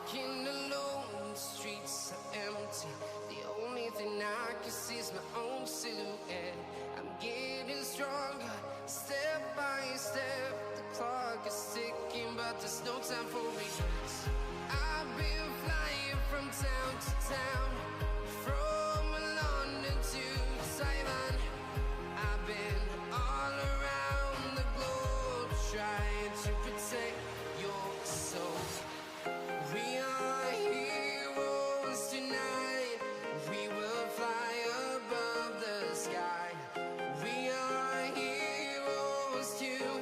Walking alone, the streets are empty. The only thing I can see is my own silhouette. I'm getting stronger, step by step. The clock is ticking, but there's no time for regrets. I've been flying from town to town, from London to Taiwan. I've been all around the globe, trying to protect your soul. We are heroes tonight. We will fly above the sky. We are heroes tonight.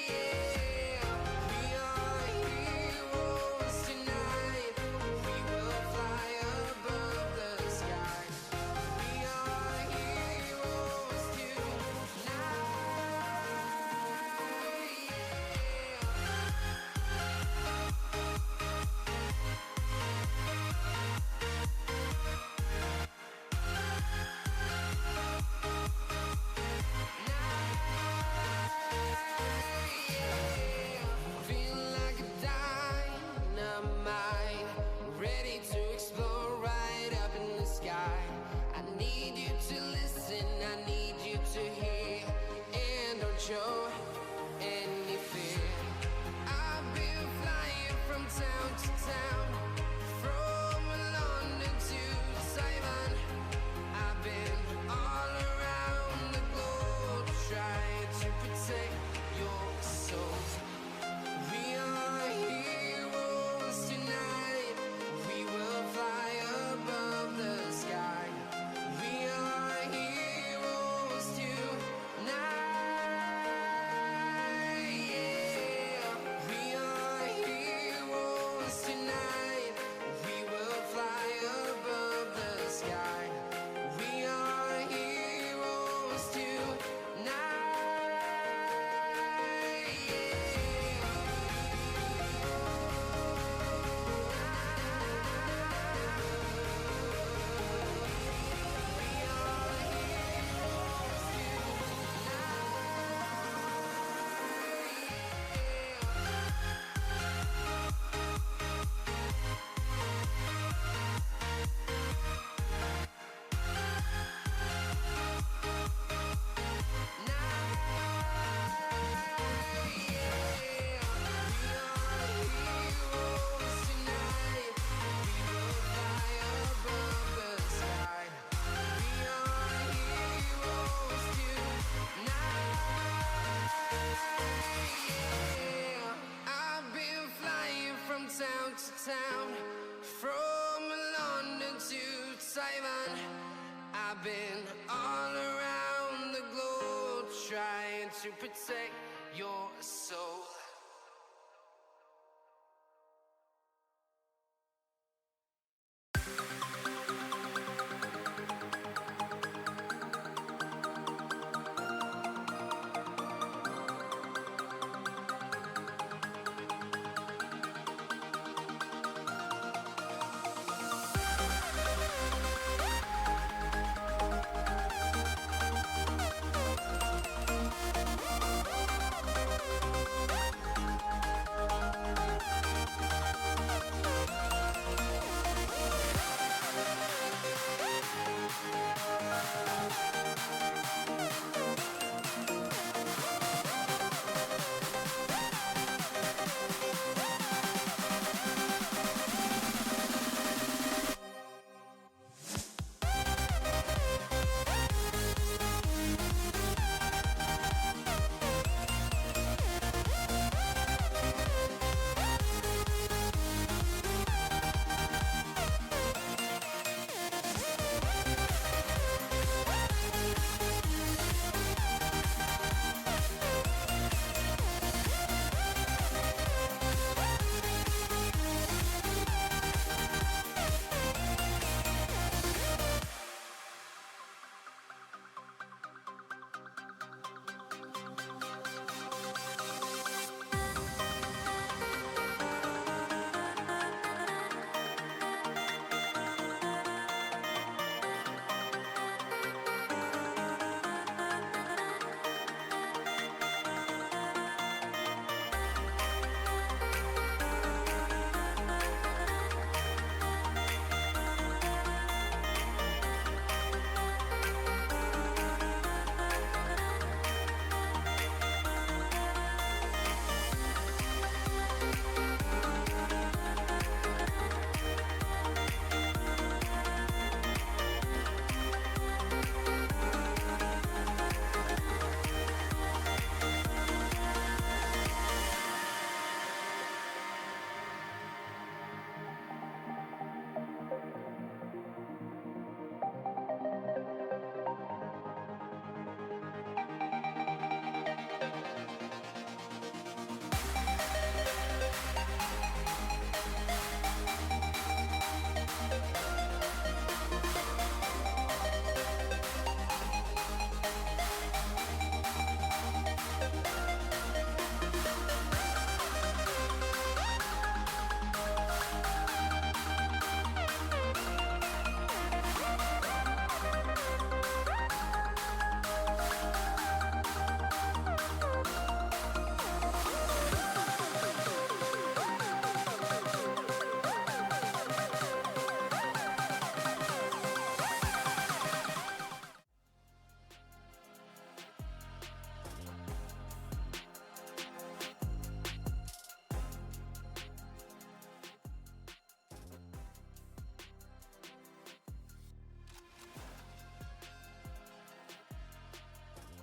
Yeah. We are heroes tonight. We will fly above the sky. We are heroes tonight. Feel like a dynamite, ready to explode right up in the sky. I need you to listen, I need you to hear, and don't show any fear. I've been flying from town to town, from London to Taiwan. I've been all around the globe, trying to protect your soul. We are heroes tonight. We will fly above the sky. We are heroes tonight. Yeah. We are heroes tonight. We will fly above the sky. We are heroes tonight. I've been flying from town to town, from London to Taiwan. I've been all around the globe, trying to protect your soul.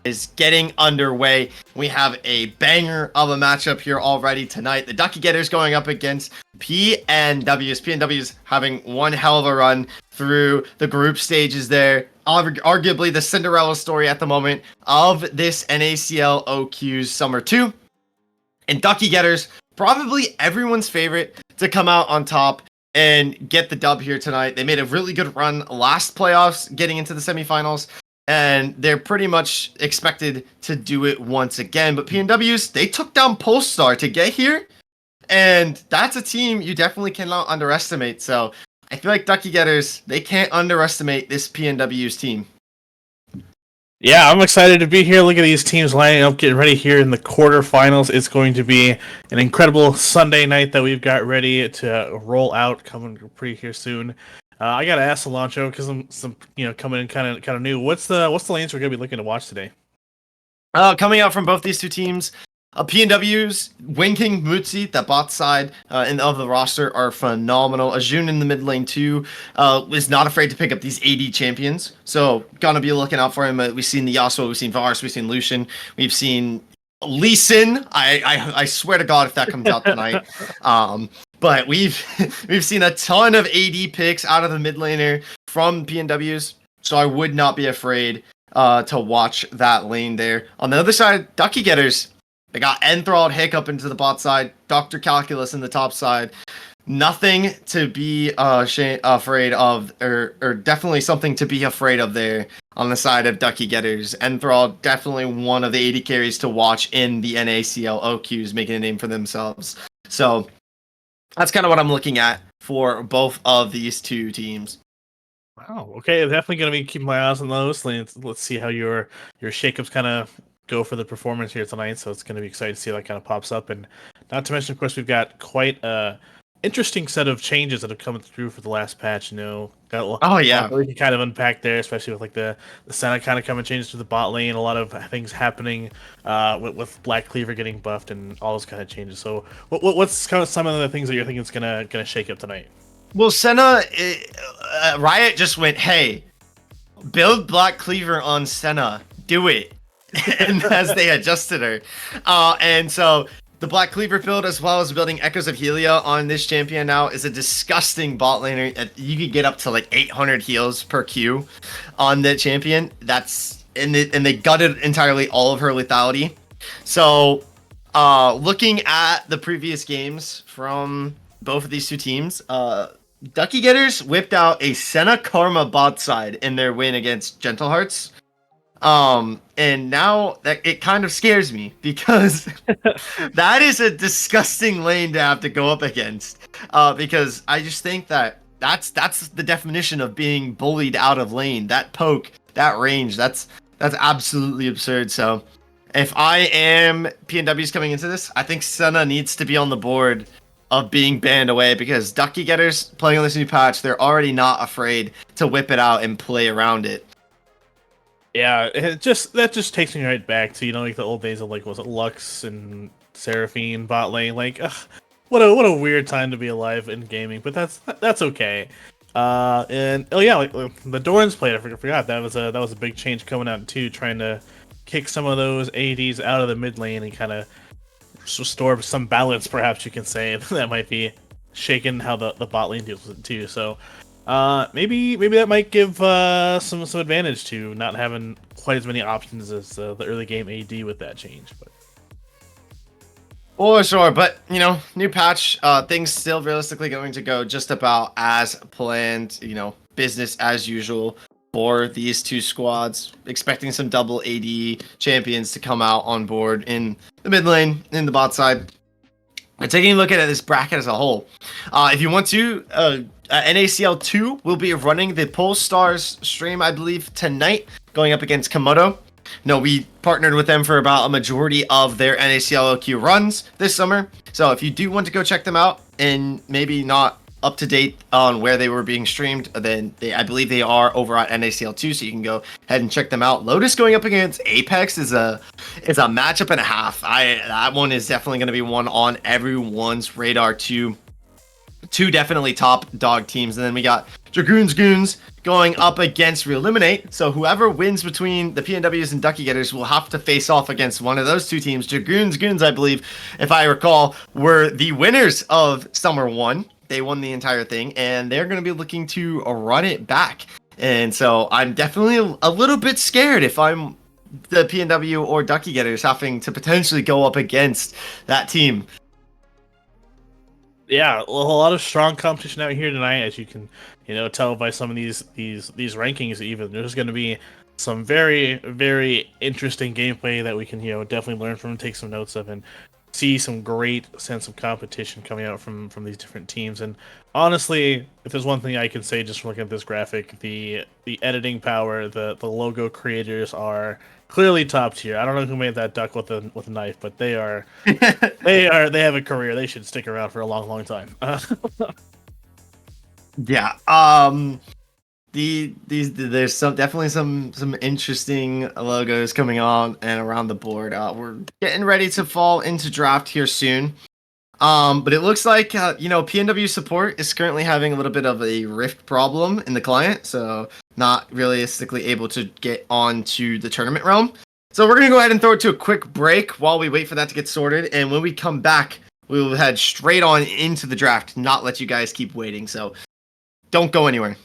is getting underway. We have a banger of a matchup here already tonight. The Duckie Getters going up against PNWs. PNWs having one hell of a run through the group stages there. Arguably the Cinderella story at the moment of this NACL OQ's Summer 2. And Duckie Getters, probably everyone's favorite to come out on top and get the dub here tonight. They made a really good run last playoffs, getting into the semifinals, and they're pretty much expected to do it once again. But PNWs, they took down Polestar to get here, and that's a team you definitely cannot underestimate. So I feel like Duckie Getters, they can't underestimate this PNW's team. Yeah, I'm excited to be here. Look at these teams lining up, getting ready here in the quarterfinals. It's going to be an incredible Sunday night that we've got ready to roll out, coming pretty here soon. I gotta ask Solancho because I'm coming in kind of new. What's the lanes we're gonna be looking to watch today? Coming out from both these two teams, PNW's Winking Mutsi, the bot side of the roster, are phenomenal. Ajun in the mid lane too is not afraid to pick up these AD champions, so gonna be looking out for him. We've seen the Yasuo, we've seen Varus, we've seen Lucian, we've seen Lee Sin. I swear to God if that comes out tonight. But we've seen a ton of AD picks out of the mid laner from PNWs, so I would not be afraid to watch that lane there. On the other side, Duckie Getters, they got Enthralled Hiccup into the bot side, Dr. Calculus in the top side. Nothing to be afraid of, or definitely something to be afraid of there on the side of Duckie Getters. Enthralled, definitely one of the 80 carries to watch in the NACL OQs, making a name for themselves. So that's kind of what I'm looking at for both of these two teams. Wow. Okay, I'm definitely gonna be keeping my eyes on those. Let's see how your shakeups kind of go for the performance here tonight. So it's gonna be exciting to see how that kind of pops up. And not to mention, of course, we've got quite a interesting set of changes that have come through for the last patch. Got a lot we can kind of unpack there, especially with like the Senna kind of coming changes to the bot lane. A lot of things happening with Black Cleaver getting buffed and all those kind of changes. So what's kind of some of the things that you're thinking is gonna shake up tonight? Well, Senna, Riot just went, hey, build Black Cleaver on Senna, do it, and as they adjusted her, and so the Black Cleaver build, as well as building Echoes of Helia on this champion now, is a disgusting bot laner. You could get up to like 800 heals per Q on that champion. That's and they gutted entirely all of her lethality. So, looking at the previous games from both of these two teams, Duckie Getters whipped out a Senna Karma bot side in their win against Gentle Hearts. And now that it kind of scares me because that is a disgusting lane to have to go up against. Because I just think that's the definition of being bullied out of lane. That poke, that range, that's absolutely absurd. So if I am PNWs coming into this, I think Senna needs to be on the board of being banned away because Duckie Getters playing on this new patch, they're already not afraid to whip it out and play around it. Yeah, that just takes me right back to like the old days of like was it Lux and Seraphine bot lane. Like, what a weird time to be alive in gaming, but that's okay. And like the Doran's plate, I forgot that was a big change coming out too, trying to kick some of those ADs out of the mid lane and kind of restore some balance, perhaps you can say. That might be shaking how the bot lane deals with it too. So maybe that might give some advantage to not having quite as many options as the early game AD with that change. But for sure, but new patch, things still realistically going to go just about as planned. Business as usual for these two squads. Expecting some double AD champions to come out on board in the mid lane, in the bot side. And taking a look at this bracket as a whole, if you want to, NACL 2 will be running the Polestars stream, I believe, tonight, going up against Komodo. We partnered with them for about a majority of their NACL OQ runs this summer. So if you do want to go check them out and maybe not up to date on where they were being streamed, then I believe they are over at NACL 2, so you can go ahead and check them out. Lotus going up against Apex is a matchup and a half. That one is definitely going to be one on everyone's radar too. two definitely top dog teams, and then we got Dragoons Goons going up against Reeliminate. So whoever wins between the PNWs and Ducky Getters will have to face off against one of those two teams. Dragoons Goons, I believe, if I recall, were the winners of Summer 1. They won the entire thing, and they're going to be looking to run it back. And so I'm definitely a little bit scared if I'm the PNW or Ducky Getters having to potentially go up against that team. Yeah, well, a lot of strong competition out here tonight, as you can, tell by some of these rankings. Even there's going to be some very, very interesting gameplay that we can, definitely learn from and take some notes of, and see some great sense of competition coming out from these different teams. And honestly, if there's one thing I can say just from looking at this graphic, the editing power, the logo creators are clearly top tier. I don't know who made that duck with a knife, but they have a career. They should stick around for a long, long time. Yeah. There's definitely some interesting logos coming on and around the board. We're getting ready to fall into draft here soon. But it looks like PNW support is currently having a little bit of a rift problem in the client, so not realistically able to get onto the tournament realm. So we're gonna go ahead and throw it to a quick break while we wait for that to get sorted, and when we come back, we will head straight on into the draft, not let you guys keep waiting. So don't go anywhere.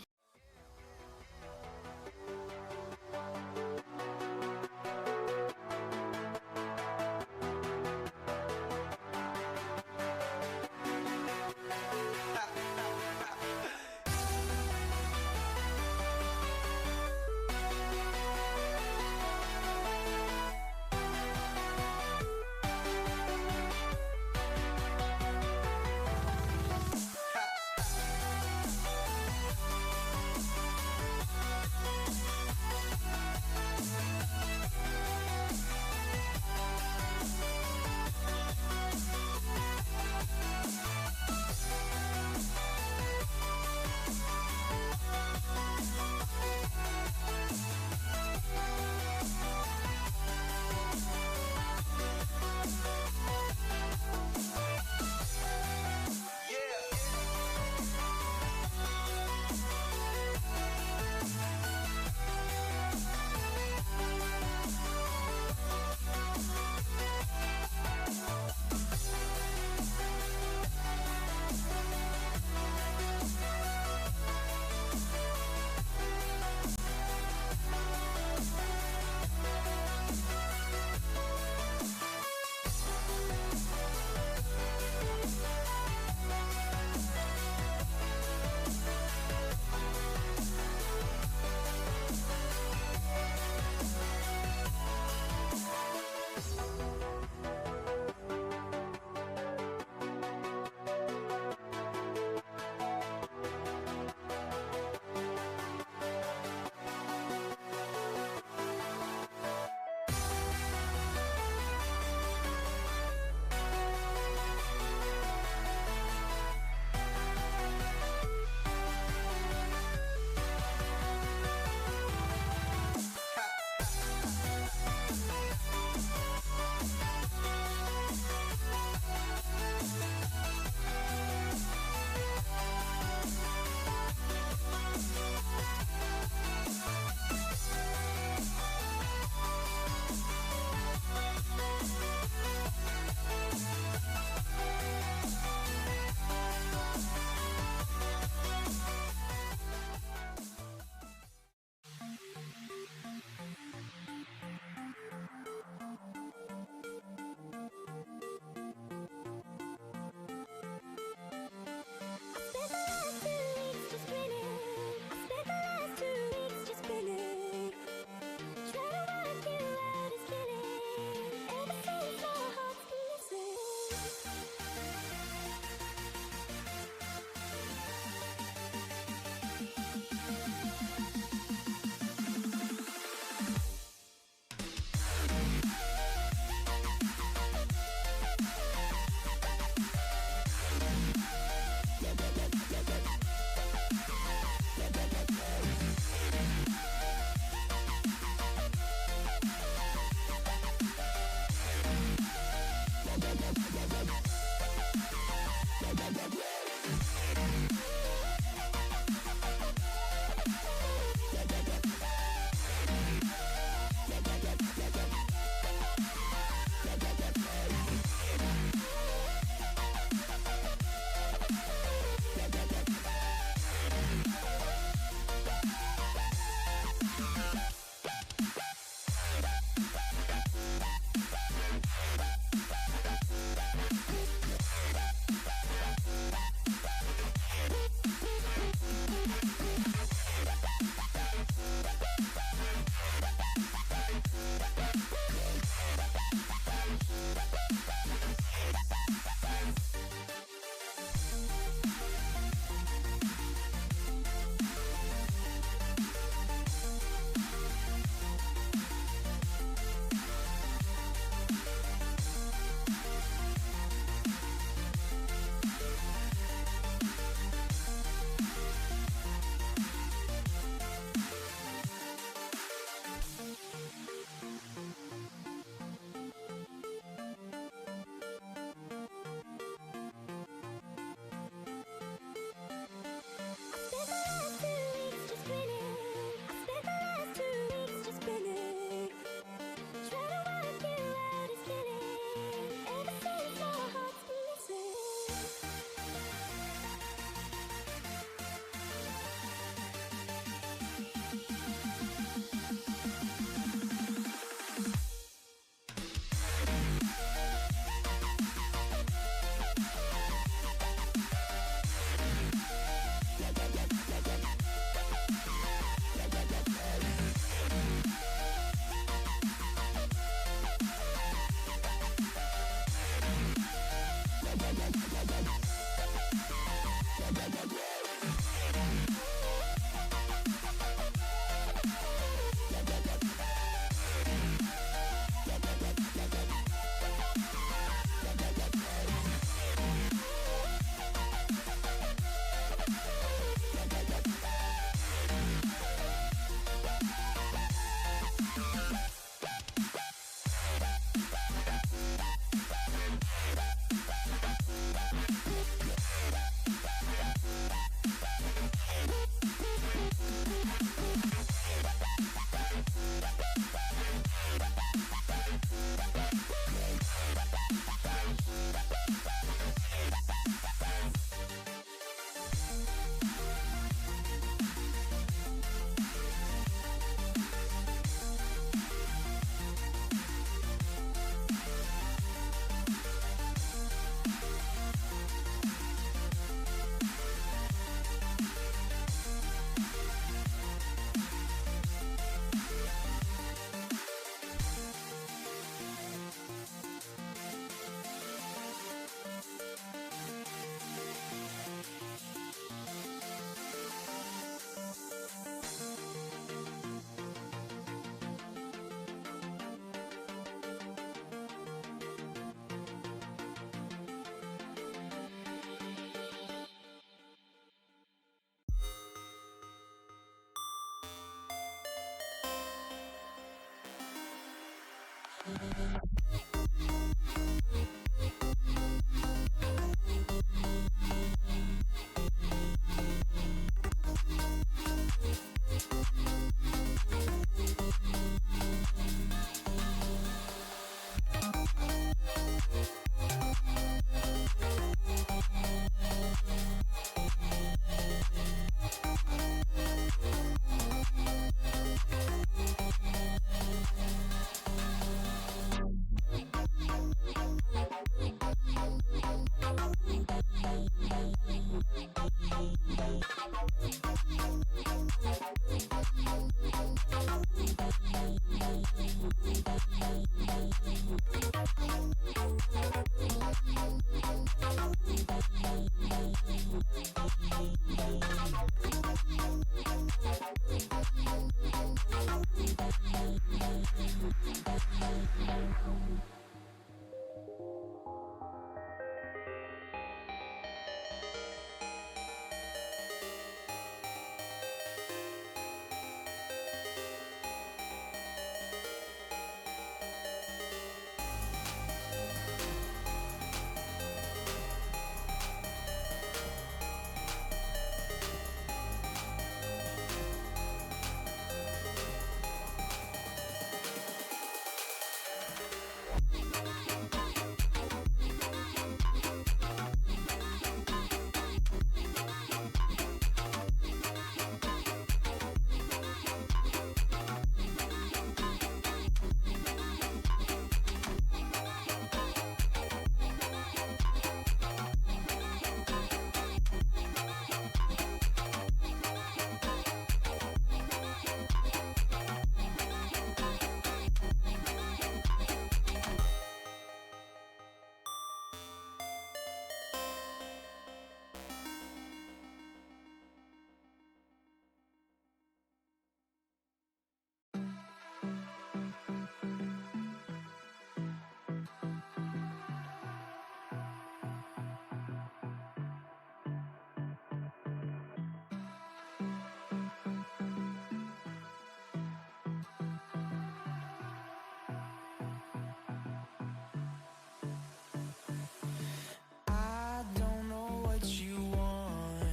I don't know what you want.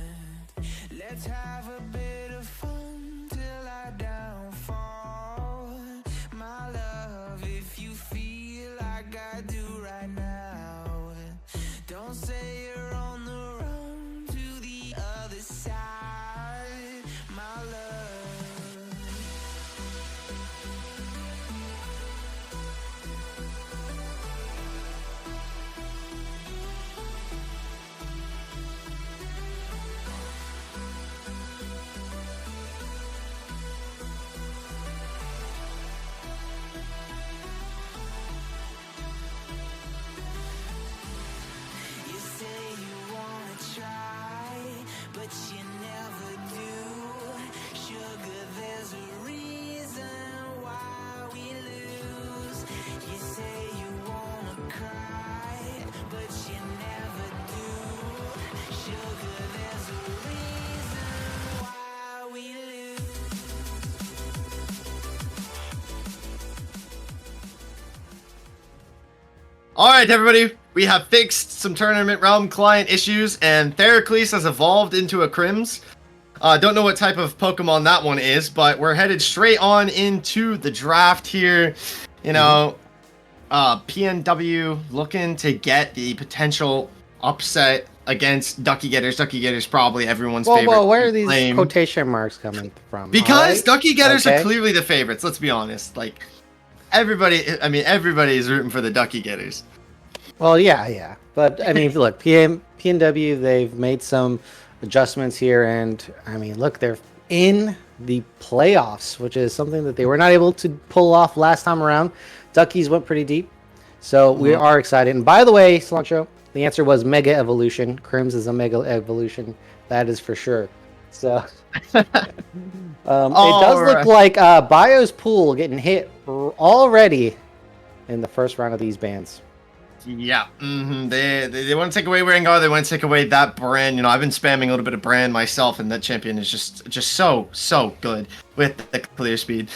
Let's have a bit of fun till I downfall. My love, if you feel like I do right now, don't say you're on the run to the other side. My love. You say you wanna try, but you never do. Sugar, there's a reason why we lose. You say you wanna cry, but you never do. Sugar, there's a reason why we lose. All right, everybody, we have fixed some Tournament Realm client issues, and Theracles has evolved into a Crims. Don't know what type of Pokemon that one is, but we're headed straight on into the draft here. You know, PNW looking to get the potential upset against Duckie Getters. Duckie Getters probably everyone's favorite. Well, where are these claim. quotation marks coming from? Because Alright? Duckie Getters are Okay. clearly the favorites. Let's be honest. Like everybody is rooting for the Duckie Getters. Well, yeah. But, I mean, look, PNW, they've made some adjustments here, and, I mean, look, they're in the playoffs, which is something that they were not able to pull off last time around. Duckies went pretty deep, so we are excited. And by the way, Cilantro, the answer was Mega Evolution. Crims is a Mega Evolution, that is for sure. So, it does look like Bio's pool getting hit already in the first round of these bands. Yeah, they want to take away Rengar. They want to take away that brand. You know, I've been spamming a little bit of brand myself, and that champion is just so good with the clear speed.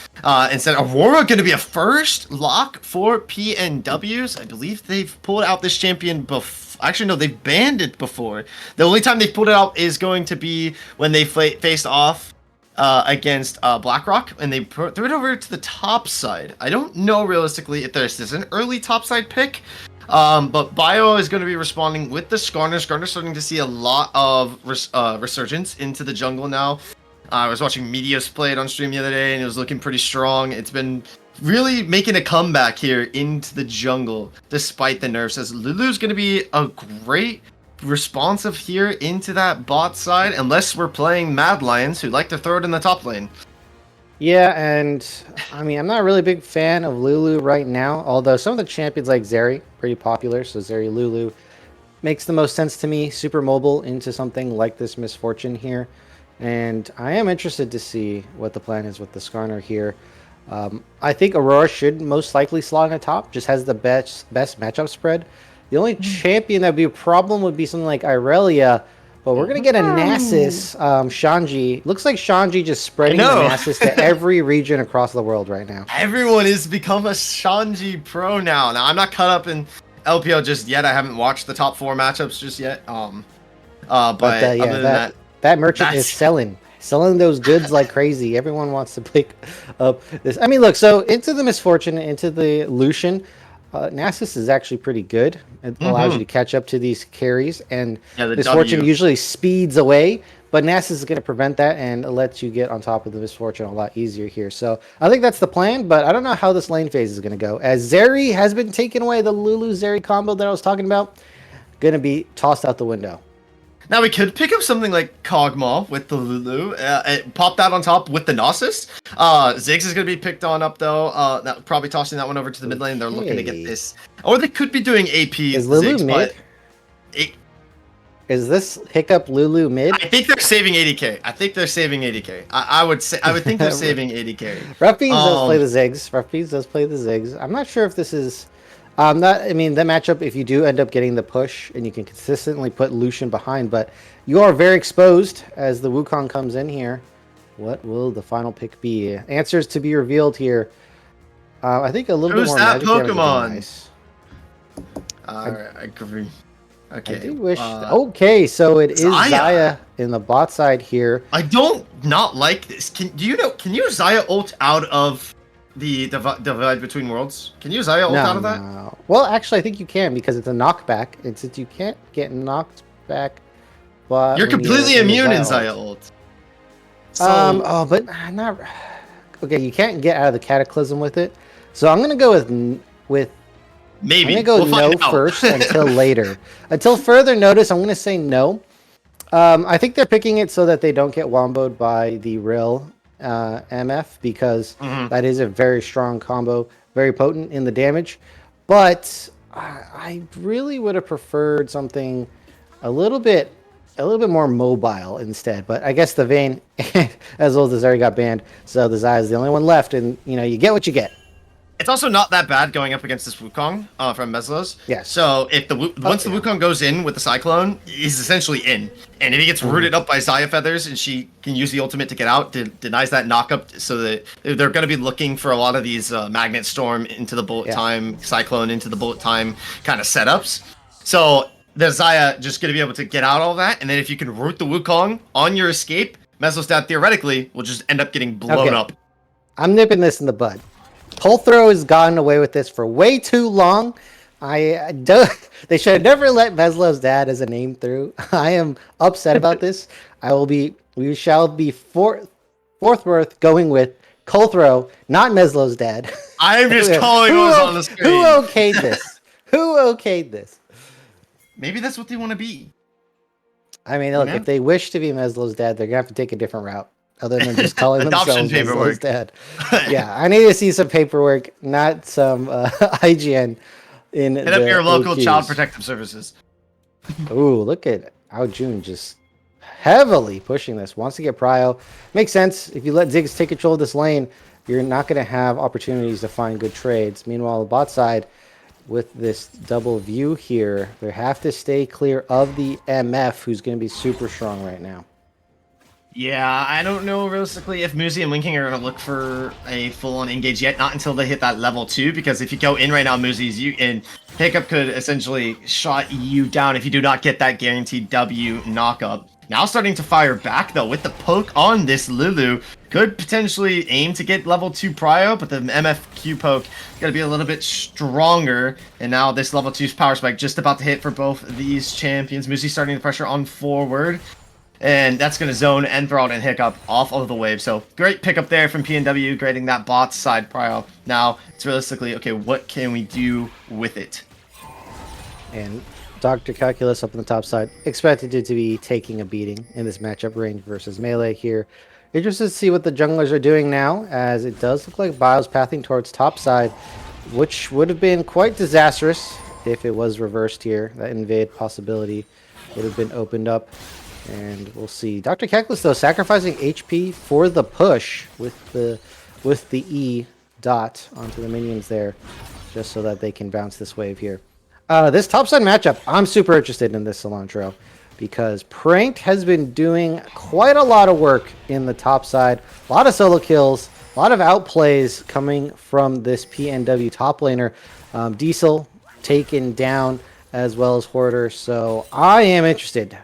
Instead, Aurora going to be a first lock for PNWs. I believe they've pulled out this champion before. Actually, no, they've banned it before. The only time they've pulled it out is going to be when they faced off against BlackRock, and they threw it over to the top side. I don't know realistically if this is an early top side pick. But Bio is going to be responding with the Skarner. Skarner's starting to see a lot of resurgence into the jungle now. I was watching Meteos play it on stream the other day, and it was looking pretty strong. It's been really making a comeback here into the jungle, despite the nerfs, as Lulu's going to be a great responsive here into that bot side, unless we're playing Mad Lions, who like to throw it in the top lane. Yeah, and I mean, I'm not a really big fan of Lulu right now, although some of the champions like Zeri, pretty popular, so Zeri Lulu makes the most sense to me, super mobile into something like this Misfortune here. And I am interested to see what the plan is with the Skarner here. I think Aurora should most likely slot in the top, just has the best matchup spread. The only champion that would be a problem would be something like Irelia, but we're going to get a Nasus Shanji. Looks like Shanji just spreading the Nasus to every region across the world right now. Everyone has become a Shanji pro now. Now, I'm not caught up in LPL just yet. I haven't watched the top 4 matchups just yet. But other than that merchant is selling those goods like crazy. Everyone wants to pick up this. I mean, look, so into the Misfortune, into the Lucian, Nasus is actually pretty good. It allows you to catch up to these carries, and Misfortune usually speeds away, but Nasus is going to prevent that and lets you get on top of the Misfortune a lot easier here. So I think that's the plan, but I don't know how this lane phase is going to go. As Zeri has been taken away, the Lulu-Zeri combo that I was talking about, going to be tossed out the window. Now we could pick up something like Kog'Maw with the Lulu, pop that on top with the Nasus. Ziggs is going to be picked on up though, probably tossing that one over to the mid lane. They're looking to get this. Or they could be doing AP Is Lulu Ziggs, mid? Is this Hiccup Lulu mid? I think they're saving 80k. I think they're saving 80k. I would think they're saving 80k. Rough Beans does play the Ziggs. Rough Beans does play the Ziggs. I'm not sure if this is... I mean, the matchup, if you do end up getting the push and you can consistently put Lucian behind, but you are very exposed as the Wukong comes in here. What will the final pick be? Answers to be revealed here. I think a little bit more magic damage would be nice. I agree. Okay. I do wish. Okay, so it is Xayah in the bot side here. I don't not like this. Can you Xayah ult out of the divide between worlds? Can you Xayah ult out of that? No. Well, actually, I think you can because it's a knockback, and since you can't get knocked back, but you're completely immune in Xayah ult. So... but not. Okay, you can't get out of the Cataclysm with it, so I'm gonna go with. Maybe. I'm gonna go no first until later. Until further notice, I'm gonna say no. I think they're picking it so that they don't get womboed by the Rill MF because that is a very strong combo, very potent in the damage. But I really would have preferred something a little bit more mobile instead. But I guess the Vayne, as well as Zeri got banned, so the Xayah is the only one left, and you get what you get. It's also not that bad going up against this Wukong from Meslos. Yes. So if once the Wukong goes in with the Cyclone, he's essentially in. And if he gets rooted up by Xayah Feathers and she can use the ultimate to get out, denies that knockup, so that they're going to be looking for a lot of these Magnet Storm into the bullet time, Cyclone into the bullet time kind of setups. So the Xayah just going to be able to get out all that, and then if you can root the Wukong on your escape, Meslostat theoretically will just end up getting blown up. I'm nipping this in the bud. Colthrow has gotten away with this for way too long. They should have never let Meslow's dad as a name through. I am upset about this. We shall be forthwith going with Colthrow, not Meslow's dad. I'm just calling what was on the screen. Who okayed this? Who okayed this? Maybe that's what they want to be. I mean, look, if they wish to be Meslow's dad, they're gonna have to take a different route. Other than just calling themselves Meslow's dad. Yeah, I need to see some paperwork, not some IGN in Hit up your local child protective services. Ooh, look at Ao Jun just heavily pushing this. Wants to get prio. Makes sense. If you let Ziggs take control of this lane, you're not going to have opportunities to find good trades. Meanwhile, the bot side, with this double view here. They have to stay clear of the MF, who's going to be super strong right now. Yeah, I don't know realistically if Muzi and Winking are going to look for a full-on engage yet, not until they hit that level 2, because if you go in right now, Muzi's, you and Hiccup could essentially shot you down if you do not get that guaranteed W knockup. Now starting to fire back, though, with the poke on this Lulu. Could potentially aim to get level 2 prio, but the MFQ poke is going to be a little bit stronger. And now this level 2's power spike just about to hit for both of these champions. Muzi starting the pressure on forward. And that's going to zone Enthralled and Hiccup off of the wave. So great pickup there from PNW, grading that bot side prio. Now it's realistically, okay, what can we do with it? And Dr. Calculus up on the top side, expected to be taking a beating in this matchup, range versus melee here. Interested to see what the junglers are doing now, as it does look like Bio's pathing towards top side, which would have been quite disastrous if it was reversed here. That invade possibility would have been opened up. And we'll see. Dr. Calculus, though, sacrificing HP for the push with the E dot onto the minions there, just so that they can bounce this wave here. This topside matchup, I'm super interested in this cilantro, because Pranked has been doing quite a lot of work in the top side. A lot of solo kills, a lot of outplays coming from this PNW top laner. Diesel taken down, as well as Hoarder. So I am interested.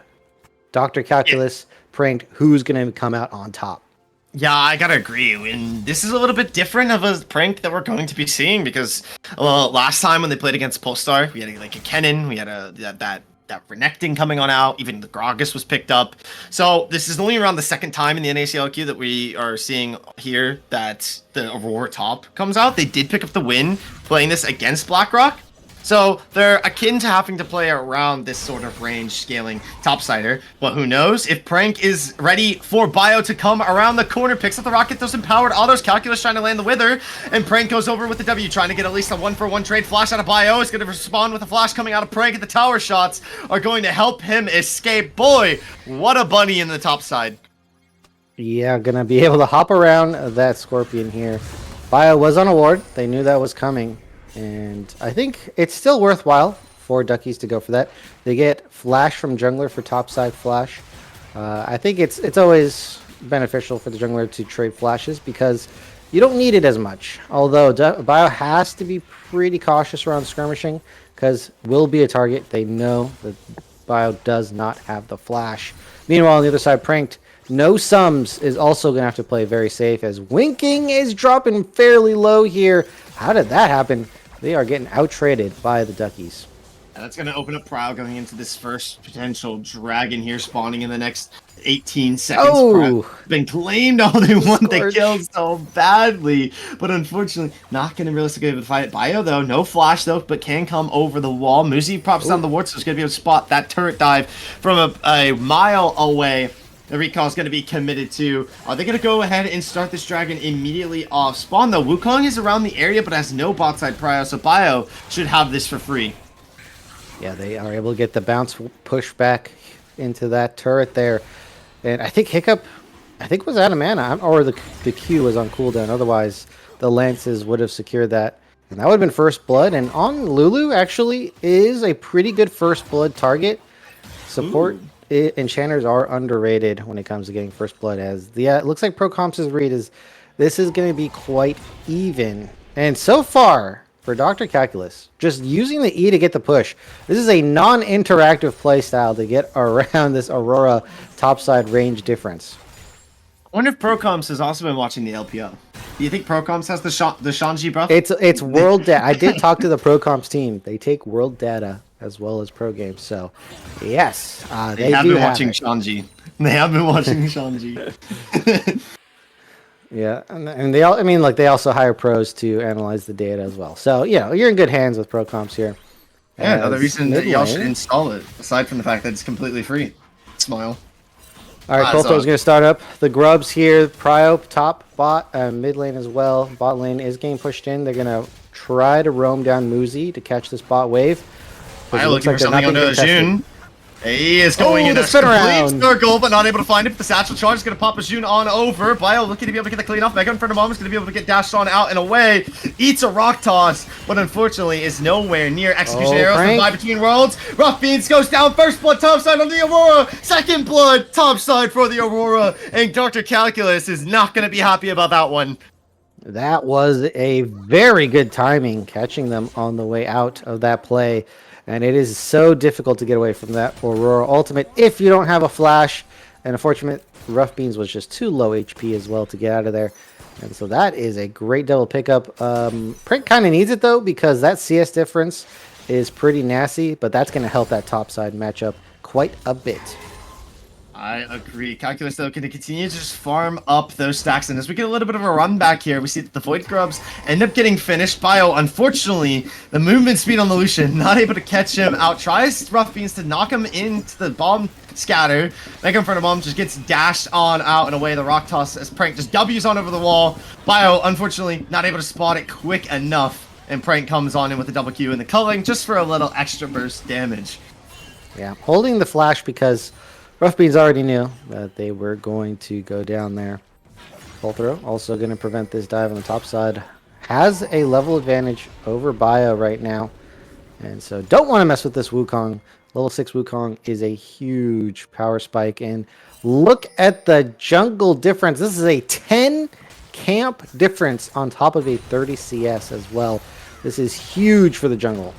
Dr. Calculus, Pranked, who's going to come out on top? Yeah, I gotta agree. And this is a little bit different of a prank that we're going to be seeing, because last time when they played against Polestar, we had like a Kennen, we had that Renekton coming on out, even the Gragas was picked up. So this is only around the second time in the NACL queue that we are seeing here that the Aurora top comes out. They did pick up the win playing this against BlackRock. So they're akin to having to play around this sort of range scaling topsider. But who knows? If Prank is ready for Bio to come around the corner, picks up the rocket, those empowered autos, Calculus trying to land the wither, and Prank goes over with the W, trying to get at least a 1-for-1 trade. Flash out of Bio is going to respond with a flash coming out of Prank, and the tower shots are going to help him escape. Boy, what a bunny in the top side. Yeah, gonna be able to hop around that Scorpion here. Bio was on a ward. They knew that was coming. And I think it's still worthwhile for Duckies to go for that. They get flash from jungler for topside flash. I think it's always beneficial for the jungler to trade flashes, because you don't need it as much. Although Bio has to be pretty cautious around skirmishing, because will be a target. They know that Bio does not have the flash. Meanwhile, on the other side, Pranked, no sums, is also going to have to play very safe, as Winking is dropping fairly low here. How did that happen? They are getting out-traded by the Duckies. And that's going to open up Prowl going into this first potential dragon here, spawning in the next 18 seconds. Oh! Been claimed. Oh, they want the kill so badly. But unfortunately, not going to realistically be able to fight it. Bio, though, no flash, though, but can come over the wall. Muzi props down the ward, so it's going to be able to spot that turret dive from a mile away. The recall is going to be committed to. Are they going to go ahead and start this dragon immediately off spawn, though? Wukong is around the area, but has no bot side prio, so Bio should have this for free. Yeah, they are able to get the bounce push back into that turret there. And I think Hiccup, was out of mana, or the Q was on cooldown. Otherwise, the Lances would have secured that. And that would have been first blood. And on Lulu, actually, is a pretty good first blood target. Support. Enchanters are underrated when it comes to getting first blood, as it looks like ProComp's read is this is going to be quite even. And so far, for Dr. Calculus, just using the E to get the push, this is a non-interactive playstyle to get around this Aurora topside range difference. I wonder if ProComps has also been watching the LPO. Do you think ProComps has the Shanji buff? It's world data. I did talk to the ProComps team. They take world data as well as pro games. So, yes, they have been watching Shanji. They have been watching Shanji. Yeah, and they all. I mean, like, they also hire pros to analyze the data as well. So, you're in good hands with ProComps here. Yeah, another reason that y'all should install it, aside from the fact that it's completely free. Smile. All right, Colto is going to start up the grubs here. Prio, top, bot, mid lane as well. Bot lane is getting pushed in. They're going to try to roam down Muzi to catch this bot wave. Looking for something onto June. He is going in the a spin complete around. circle, but not able to find it. The satchel charge is going to pop Ajun on over. Bio looking to be able to get the clean off. Mega in front of Mom is going to be able to get dashed on out and away. Eats a rock toss, but unfortunately is nowhere near execution arrows. Frank. Fly between worlds. Rough Beans goes down. First blood topside on the Aurora. Second blood topside for the Aurora. And Dr. Calculus is not going to be happy about that one. That was a very good timing, catching them on the way out of that play. And it is so difficult to get away from that Aurora ultimate if you don't have a flash. And unfortunately, Rough Beans was just too low HP as well to get out of there. And so that is a great double pickup. Prank kind of needs it though, because that CS difference is pretty nasty, but that's going to help that topside matchup quite a bit. I agree. Calculus, though, can continue to just farm up those stacks. And as we get a little bit of a run back here, we see that the Void Grubs end up getting finished. Bio, unfortunately, the movement speed on the Lucian, not able to catch him out. Tries Rough Beans to knock him into the bomb scatter. Mega in front of Mom just gets dashed on out and away. The rock toss as Prank just W's on over the wall. Bio, unfortunately, not able to spot it quick enough. And Prank comes on in with a double Q in the culling just for a little extra burst damage. Yeah, holding the flash because Rough Beans already knew that they were going to go down there. Full throw, also going to prevent this dive on the top side. Has a level advantage over Bio right now. And so don't want to mess with this Wukong. Level 6 Wukong is a huge power spike. And look at the jungle difference. This is a 10 camp difference on top of a 30 CS as well. This is huge for the jungle.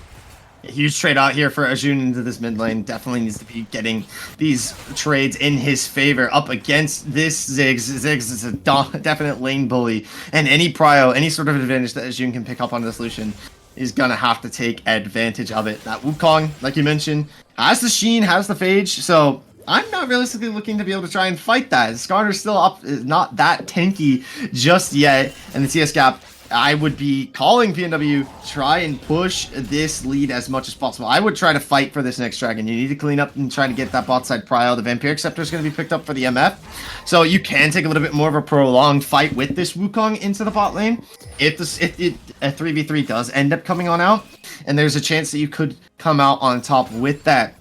A huge trade out here for Ajun into this mid lane. Definitely needs to be getting these trades in his favor up against this Ziggs. Ziggs is a definite lane bully. And any prio, any sort of advantage that Ajun can pick up on this Lucian is going to have to take advantage of it. That Wukong, like you mentioned, has the Sheen, has the Phage. So I'm not realistically looking to be able to try and fight that. Skarner's still up, not that tanky just yet. And the TS gap, I would be calling PNW try and push this lead as much as possible. I would try to fight for this next dragon. You need to clean up and try to get that bot side prio. The Vampiric Scepter is going to be picked up for the MF. So you can take a little bit more of a prolonged fight with this Wukong into the bot lane. If a 3v3 does end up coming on out, and there's a chance that you could come out on top with that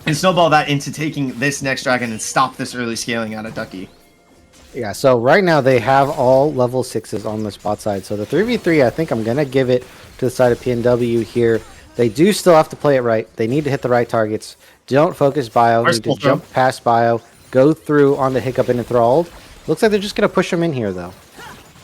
and snowball that into taking this next dragon and stop this early scaling out of Duckie. Yeah, so right now they have all level 6s on the spot side. So the 3v3, I think I'm going to give it to the side of PNW here. They do still have to play it right. They need to hit the right targets. Don't focus Bio. Need to jump past Bio. Go through onto Hiccup and Enthralled. Looks like they're just going to push him in here, though.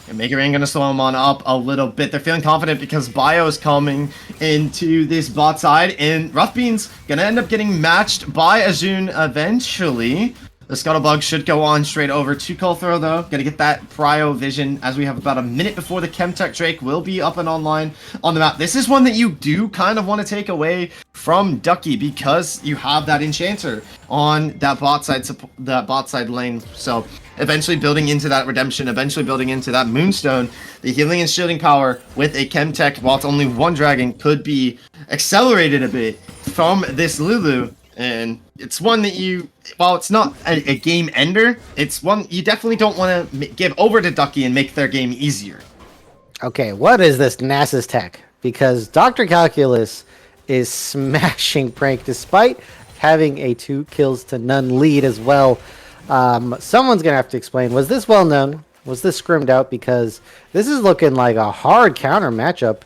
And Mega Ran gonna slow him on up a little bit. They're feeling confident because Bio is coming into this bot side, and Rough Beans gonna end up getting matched by Ajun eventually. The Scuttlebug should go on straight over to Kulthro, though. Gonna get that prio vision as we have about a minute before the Chemtech Drake will be up and online on the map. This is one that you do kind of want to take away from Duckie because you have that Enchanter on that bot side lane. So eventually building into that Redemption, eventually building into that Moonstone, the healing and shielding power with a Chemtech, while it's only one dragon, could be accelerated a bit from this Lulu. And it's one that you, while it's not a game ender, it's one you definitely don't want to give over to Duckie and make their game easier. Okay, what is this NASA's tech? Because Dr. Calculus is smashing Prank despite having a 2 kills to none lead as well. Someone's going to have to explain. Was this well known? Was this scrimmed out? Because this is looking like a hard counter matchup.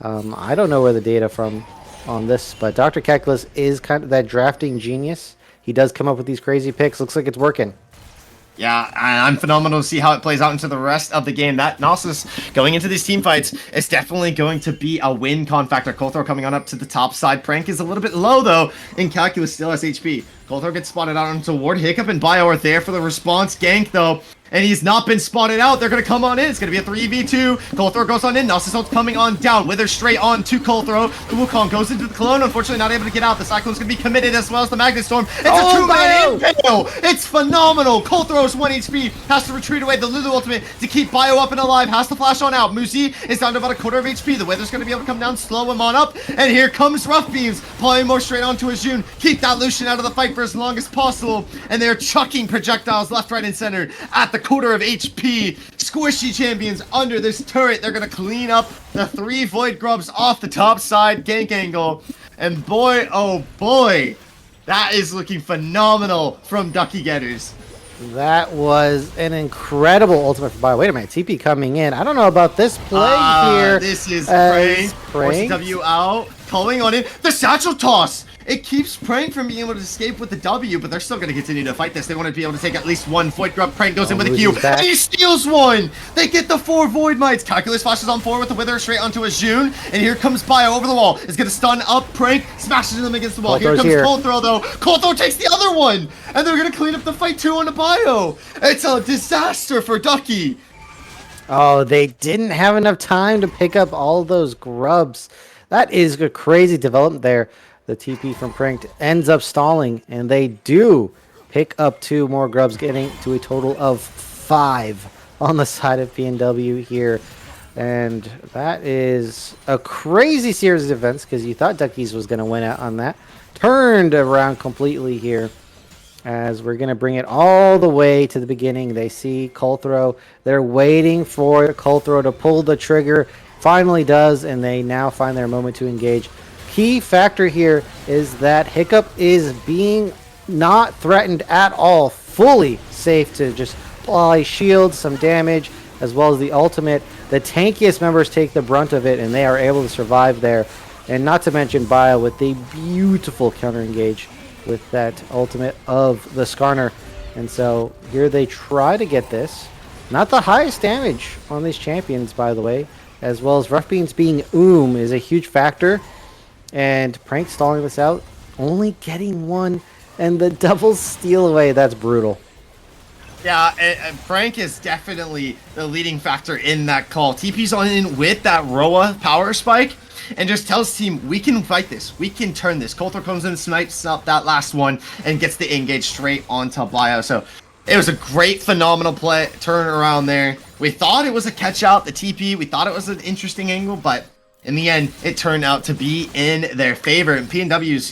I don't know where the data from on this, but Dr. Calculus is kind of that drafting genius. He does come up with these crazy picks. Looks like it's working. Yeah, I'm phenomenal to see how it plays out into the rest of the game. That Gnosis going into these team fights is definitely going to be a win-con factor. Kulthor coming on up to the top side. Prank is a little bit low, though, and Calculus still has HP. Kulthor gets spotted out onto Ward. Hiccup and Bio are there for the response gank, though. And he's not been spotted out. They're going to come on in. It's going to be a 3v2. Kulthor goes on in. Gnosis ult's coming on down. Wither straight on to Kulthor. The Wukong goes into the clone. Unfortunately, not able to get out. The Cyclone's going to be committed as well as the Magnet Storm. It's a 2-man impale. It's phenomenal. Kulthor's 1 HP. Has to retreat away. The Lulu ultimate to keep Bio up and alive. Has to flash on out. Muzi is down to about a quarter of HP. The Wither's going to be able to come down, slow him on up. And here comes Rough Beams. Pulling more straight onto Ajun. Keep that Lucian out of the fight for as long as possible. And they're chucking projectiles left, right, and center at the quarter of HP. Squishy champions under this turret. They're going to clean up the 3 Void Grubs off the top side gank angle. And boy, oh boy, That is looking phenomenal from Duckie Getters. That was an incredible ultimate for Bio. Wait a minute, TP coming in. I don't know about this play here. This is as Prank. Forcing Prank. W out. Calling on it. The satchel toss. It keeps Prank from being able to escape with the W, but they're still going to continue to fight this. They want to be able to take at least one Void Grub. Prank goes in with a Q. loses back. He steals one. They get the 4 Void Mites. Calculus flashes on 4 with the Wither straight onto a June. And here comes Bio over the wall. It's going to stun up Prank. Smashes them against the wall. Here comes Cold Throw, though. Cold Throw takes the other one. And they're going to clean up the fight 2 on the Bio. It's a disaster for Duckie. Oh, they didn't have enough time to pick up all those grubs. That is a crazy development there. The TP from Pranked ends up stalling, and they do pick up 2 more grubs, getting to a total of 5 on the side of PNW here. And that is a crazy series of events, because you thought Duckies was going to win out on that. Turned around completely here, as we're going to bring it all the way to the beginning. They see Colthrow. They're waiting for Colthrow to pull the trigger. Finally does, and they now find their moment to engage. Key factor here is that Hiccup is being not threatened at all. Fully safe to just apply shield, some damage, as well as the ultimate. The tankiest members take the brunt of it, and they are able to survive there. And not to mention Bio with the beautiful counter engage with that ultimate of the Skarner. And so here they try to get this. Not the highest damage on these champions, by the way, as well as Rough Beans being is a huge factor. And Prank stalling this out, only getting 1, and the double steal away. That's brutal. Yeah, and Frank is definitely the leading factor in that call. TP's on in with that Roa power spike and just tells team, we can fight this. We can turn this. Coulter comes in, snipes up that last one, and gets the engage straight onto Bio. So it was a great, phenomenal play, turn around there. We thought it was a catch out, the TP. We thought it was an interesting angle, but in the end, it turned out to be in their favor. And PNW's,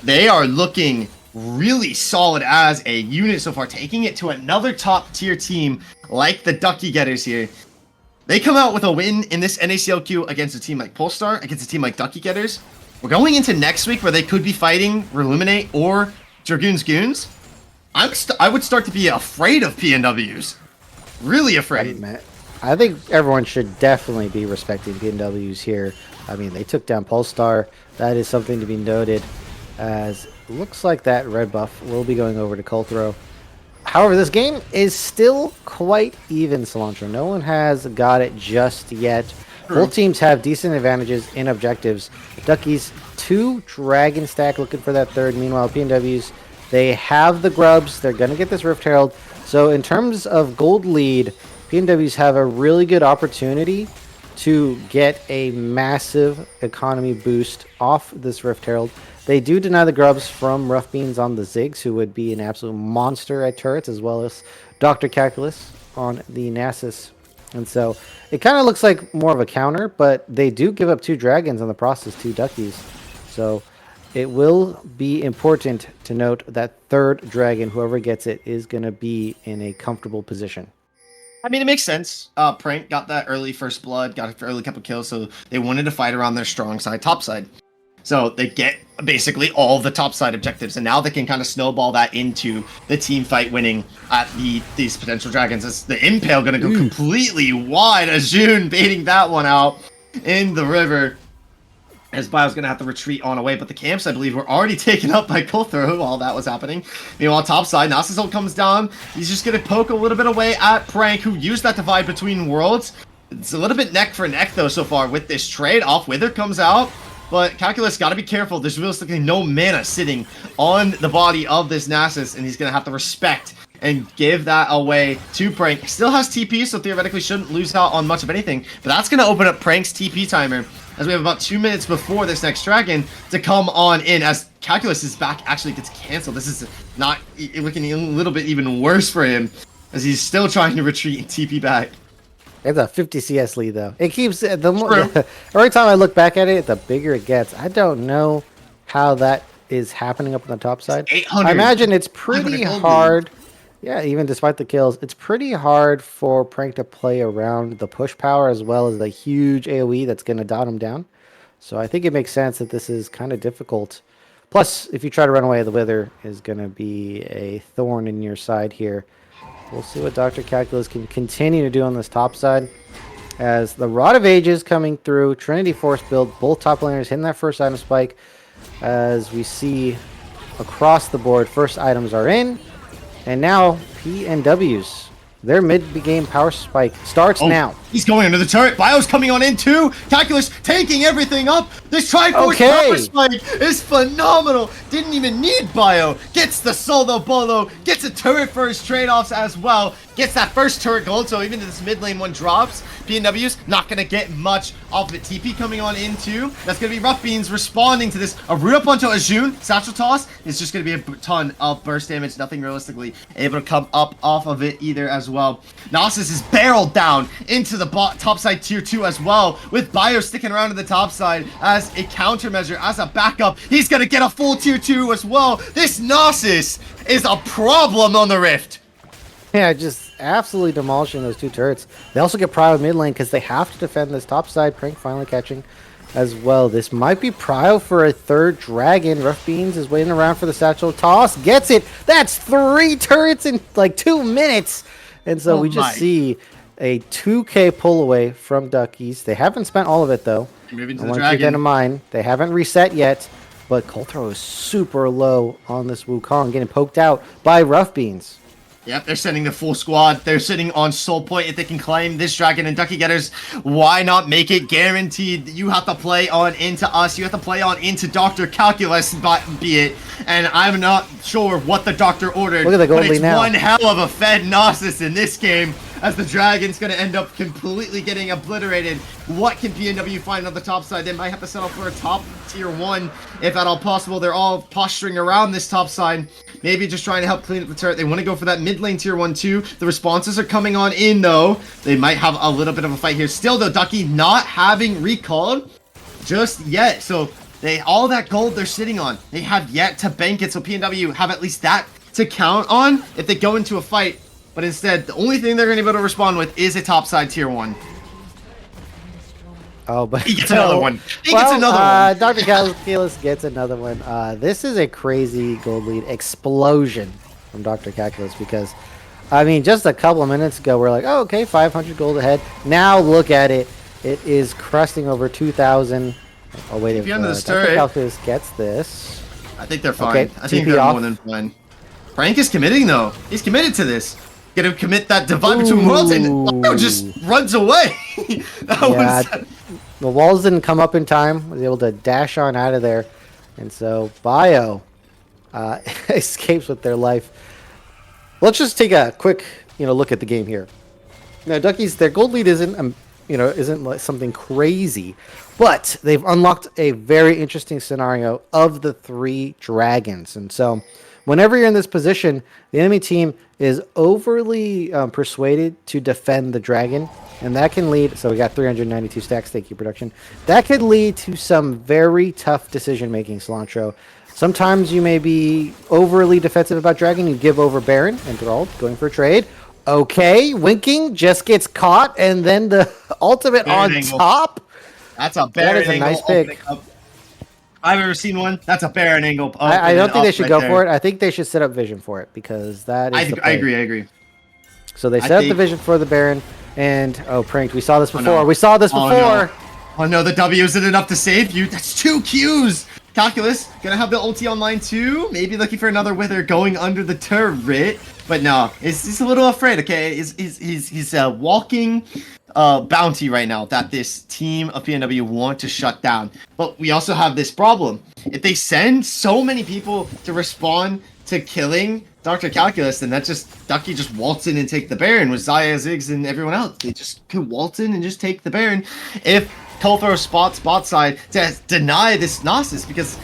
they are looking really solid as a unit so far, taking it to another top tier team like the Duckie Getters here. They come out with a win in this NACL against a team like Polestar, against a team like Duckie Getters. We're going into next week where they could be fighting Reluminate or Dragoon's Goons. I would start to be afraid of PNWs. Really afraid. I think everyone should definitely be respecting PNWs here. I mean, they took down Polestar. That is something to be noted, as it looks like that red buff will be going over to Colthrow. However, this game is still quite even, Cilantro. No one has got it just yet. Both teams have decent advantages in objectives. Duckies 2 Dragon stack looking for that 3rd. Meanwhile, PNWs, they have the grubs. They're going to get this Rift Herald. So in terms of gold lead, PNWs have a really good opportunity to get a massive economy boost off this Rift Herald. They do deny the grubs from Rough Beans on the Ziggs, who would be an absolute monster at turrets, as well as Dr. Calculus on the Nasus. And so it kind of looks like more of a counter, but they do give up 2 dragons in the process, 2 Duckies. So it will be important to note that 3rd dragon, whoever gets it, is going to be in a comfortable position. I mean, it makes sense. Prank got that early first blood, got an early couple kills, so they wanted to fight around their strong side, top side. So they get basically all the top side objectives, and now they can kind of snowball that into the team fight winning at these potential dragons. It's the Impale going to go completely wide. Azun baiting that one out in the river, as Bio's going to have to retreat on away. But the camps, I believe, were already taken up by Kulthro while that was happening. Meanwhile, top side, Nasus comes down. He's just going to poke a little bit away at Prank, who used that divide between worlds. It's a little bit neck for neck, though, so far with this trade. Off Wither comes out. But Calculus got to be careful. There's realistically no mana sitting on the body of this Nasus, and he's going to have to respect and give that away to Prank. Still has TP, so theoretically shouldn't lose out on much of anything. But that's going to open up Prank's TP timer, as we have about 2 minutes before this next dragon to come on in, as Calculus' back actually gets canceled. This is not looking a little bit even worse for him, as he's still trying to retreat and TP back. It's a 50 CS lead, though. It keeps the more every time I look back at it, the bigger it gets. I don't know how that is happening up on the top side. I imagine it's pretty hard. Yeah, even despite the kills, it's pretty hard for Prank to play around the push power as well as the huge AoE that's going to dot him down. So I think it makes sense that this is kind of difficult. Plus, if you try to run away, the Wither is going to be a thorn in your side here. We'll see what Dr. Calculus can continue to do on this top side. As the Rod of Ages coming through, Trinity Force build, both top laners hitting that first item spike. As we see across the board, first items are in. And now, PNWs. Their mid-game power spike starts now. He's going under the turret. Bio's coming on in too. Calculus taking everything up. This Triforce power spike is phenomenal. Didn't even need Bio. Gets the solo bolo. Gets a turret for his trade-offs as well. Gets that first turret gold. So even if this mid lane one drops, PNW's not going to get much off of it. TP coming on in too. That's going to be Rough Beans responding to this. A Ruda Punch Ajun. Satchel Toss is just going to be a ton of burst damage. Nothing realistically able to come up off of it either as well. Nasus is barreled down into the top side tier 2 as well, with Bio sticking around to the top side as a countermeasure, as a backup. He's gonna get a full tier 2 as well. This Nasus is a problem on the Rift. Yeah, just absolutely demolishing those 2 turrets. They also get Prio mid lane because they have to defend this top side. Prank finally catching as well. This might be Prio for a 3rd dragon. Rough Beans is waiting around for the Satchel Toss. Gets it. That's 3 turrets in like 2 minutes. And so we just see a 2k pull away from Duckies. They haven't spent all of it, though. I want to keep that in mind. They haven't reset yet, but Colthrow is super low on this Wukong, getting poked out by Rough Beans. Yep, they're sending the full squad. They're sitting on Soul Point. If they can claim this dragon and Ducky Getters, why not make it guaranteed? You have to play on into us. You have to play on into Dr. Calculus, be it. And I'm not sure what the doctor ordered. Look at the gold but it's now. One hell of a fed Gnosis in this game, as the dragon's going to end up completely getting obliterated. What can PNW find on the top side? They might have to settle for a top tier 1, if at all possible. They're all posturing around this top side. Maybe just trying to help clean up the turret. They want to go for that mid lane tier 1 too. The responses are coming on in though. They might have a little bit of a fight here. Still though, Ducky not having recalled just yet. So all that gold they're sitting on, they have yet to bank it. So PNW have at least that to count on if they go into a fight. But instead, the only thing they're going to be able to respond with is a topside tier 1. Oh, but he gets another one. He gets another one. Dr. Calculus gets another one. This is a crazy gold lead explosion from Dr. Calculus because, I mean, just a couple of minutes ago, we're like, oh, okay, 500 gold ahead. Now look at it. It is cresting over 2,000. Oh, wait. If Dr. Calculus gets this. I think they're fine. Okay, I think they're more than fine. Frank is committing, though. He's committed to this. Gonna commit that divide between worlds, and Bio just runs away. The walls didn't come up in time. Was able to dash on out of there, and so Bio escapes with their life. Let's just take a quick, look at the game here. Now, Duckies, their gold lead isn't like something crazy, but they've unlocked a very interesting scenario of the 3 dragons, and so. Whenever you're in this position, the enemy team is overly persuaded to defend the dragon, and that can lead... So we got 392 stacks, thank you, production. That could lead to some very tough decision-making, Cilantro. Sometimes you may be overly defensive about dragon, you give over Baron, enthralled, going for a trade. Okay, winking, just gets caught, and then the ultimate Baron on angle. Top. That's a Baron That is a nice pick. I've ever seen one. That's a Baron angle. I don't think they should go for it. I think they should set up vision for it because that is. I agree. So they set up the vision for the Baron, and pranked. We saw this before. Oh, no. We saw this before. Oh no, the W isn't enough to save you. That's 2 Qs. Calculus gonna have the ulti online too. Maybe looking for another Wither going under the turret, but no, he's a little afraid. Okay, he's walking. Bounty right now that this team of PNW want to shut down. But we also have this problem. If they send so many people to respond to killing Dr. Calculus, then that's just Ducky just waltz in and take the Baron with Zaya, Ziggs, and everyone else. They just could waltz in and just take the Baron. If Colthrow spots bot side to deny this Gnosis, because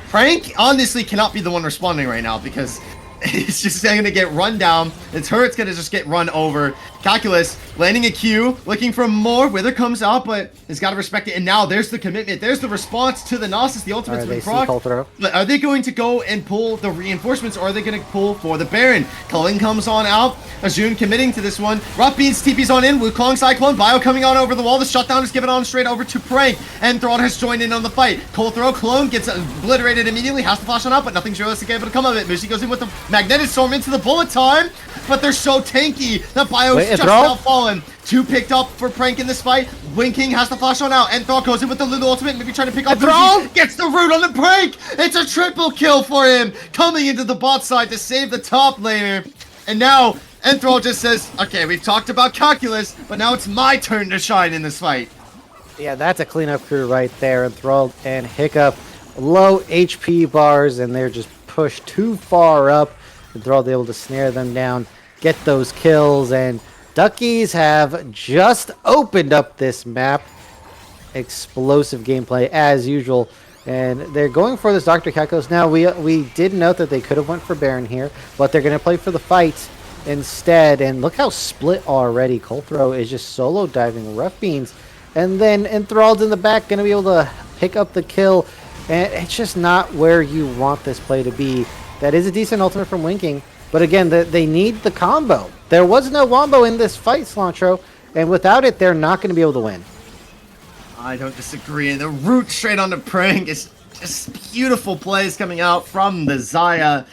Frank honestly cannot be the one responding right now because it's just going to get run down. The turret's going to just get run over. Calculus landing a Q, looking for more. Wither comes out, but has got to respect it. And now there's the commitment. There's the response to the Gnosis. The ultimate's been proc. But are they going to go and pull the reinforcements, or are they going to pull for the Baron? Culling comes on out. Ajun committing to this one. Rough Beans TP's on in. Wukong Cyclone. Bio coming on over the wall. The shutdown is given on straight over to Prank. And Thrall has joined in on the fight. Cold Throw. Clone gets obliterated immediately. Has to flash on out, but nothing's realistic able to come of it. Musi goes in with the Magnetic Storm into the bullet time. But they're so tanky that Bio's just now fallen. 2 picked up for Prank in this fight. Winking has to flash on out. And Thrall goes in with the little ultimate. Maybe trying to pick up Thrall. Gets the root on the Prank. It's a triple kill for him. Coming into the bot side to save the top laner. And now Enthrall just says, okay, we've talked about Calculus, but now it's my turn to shine in this fight. Yeah, that's a cleanup crew right there. Enthralled and Hiccup, low HP bars, and they're just pushed too far up. Enthralled able to snare them down, get those kills, and Duckies have just opened up this map. Explosive gameplay as usual. And they're going for this Dr. Calculus. Now, we did note that they could have went for Baron here, but they're going to play for the fight instead. And look how split already. Colthrow is just solo diving Rough Beans. And then Enthralled in the back, going to be able to pick up the kill. And it's just not where you want this play to be. That is a decent ultimate from Winking. But again, they need the combo. There was no wombo in this fight, Cilantro. And without it, they're not going to be able to win. I don't disagree. And the root straight onto Prank is just beautiful plays coming out from the Xayah.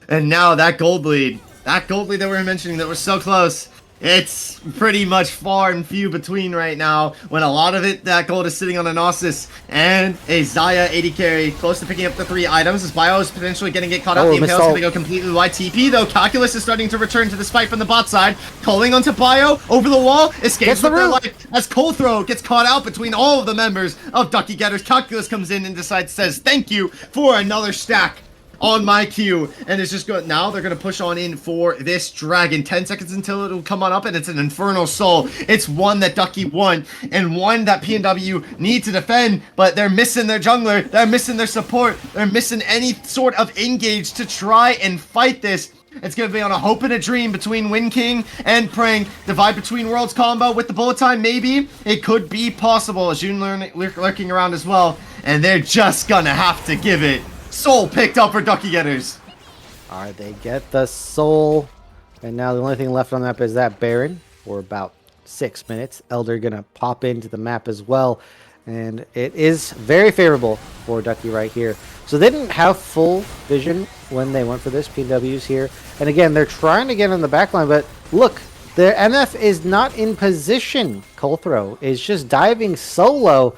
And now that gold lead that we were mentioning that was so close, it's pretty much far and few between right now, when a lot of that gold is sitting on a Gnosis and a Xayah 80 carry, close to picking up the 3 items, as Bio is potentially going to get caught out. The Impale's going to go completely wide. TP, though, Calculus is starting to return to this fight from the bot side, calling onto Bio, over the wall, escapes with their life, as Cold Throw gets caught out between all of the members of Duckie Getters. Calculus comes in and says, thank you for another stack on my queue, and it's just good. Now they're gonna push on in for this dragon. 10 seconds until it'll come on up, and it's an Infernal Soul. It's one that Duckie won, and one that PNW need to defend, but they're missing their jungler, they're missing their support, they're missing any sort of engage to try and fight this. It's going to be on a hope and a dream between Wind King and Prank. Divide between worlds combo with the bullet time, maybe. It could be possible. Ajun lurking around as well, and they're just going to have to give it. Soul picked up for Duckie Getters. Alright, they get the soul. And now the only thing left on the map is that Baron for about 6 minutes. Elder gonna pop into the map as well. And it is very favorable for Duckie right here. So they didn't have full vision when they went for this. PW's here. And again, they're trying to get on the backline, but look, their MF is not in position. Colthrow is just diving solo.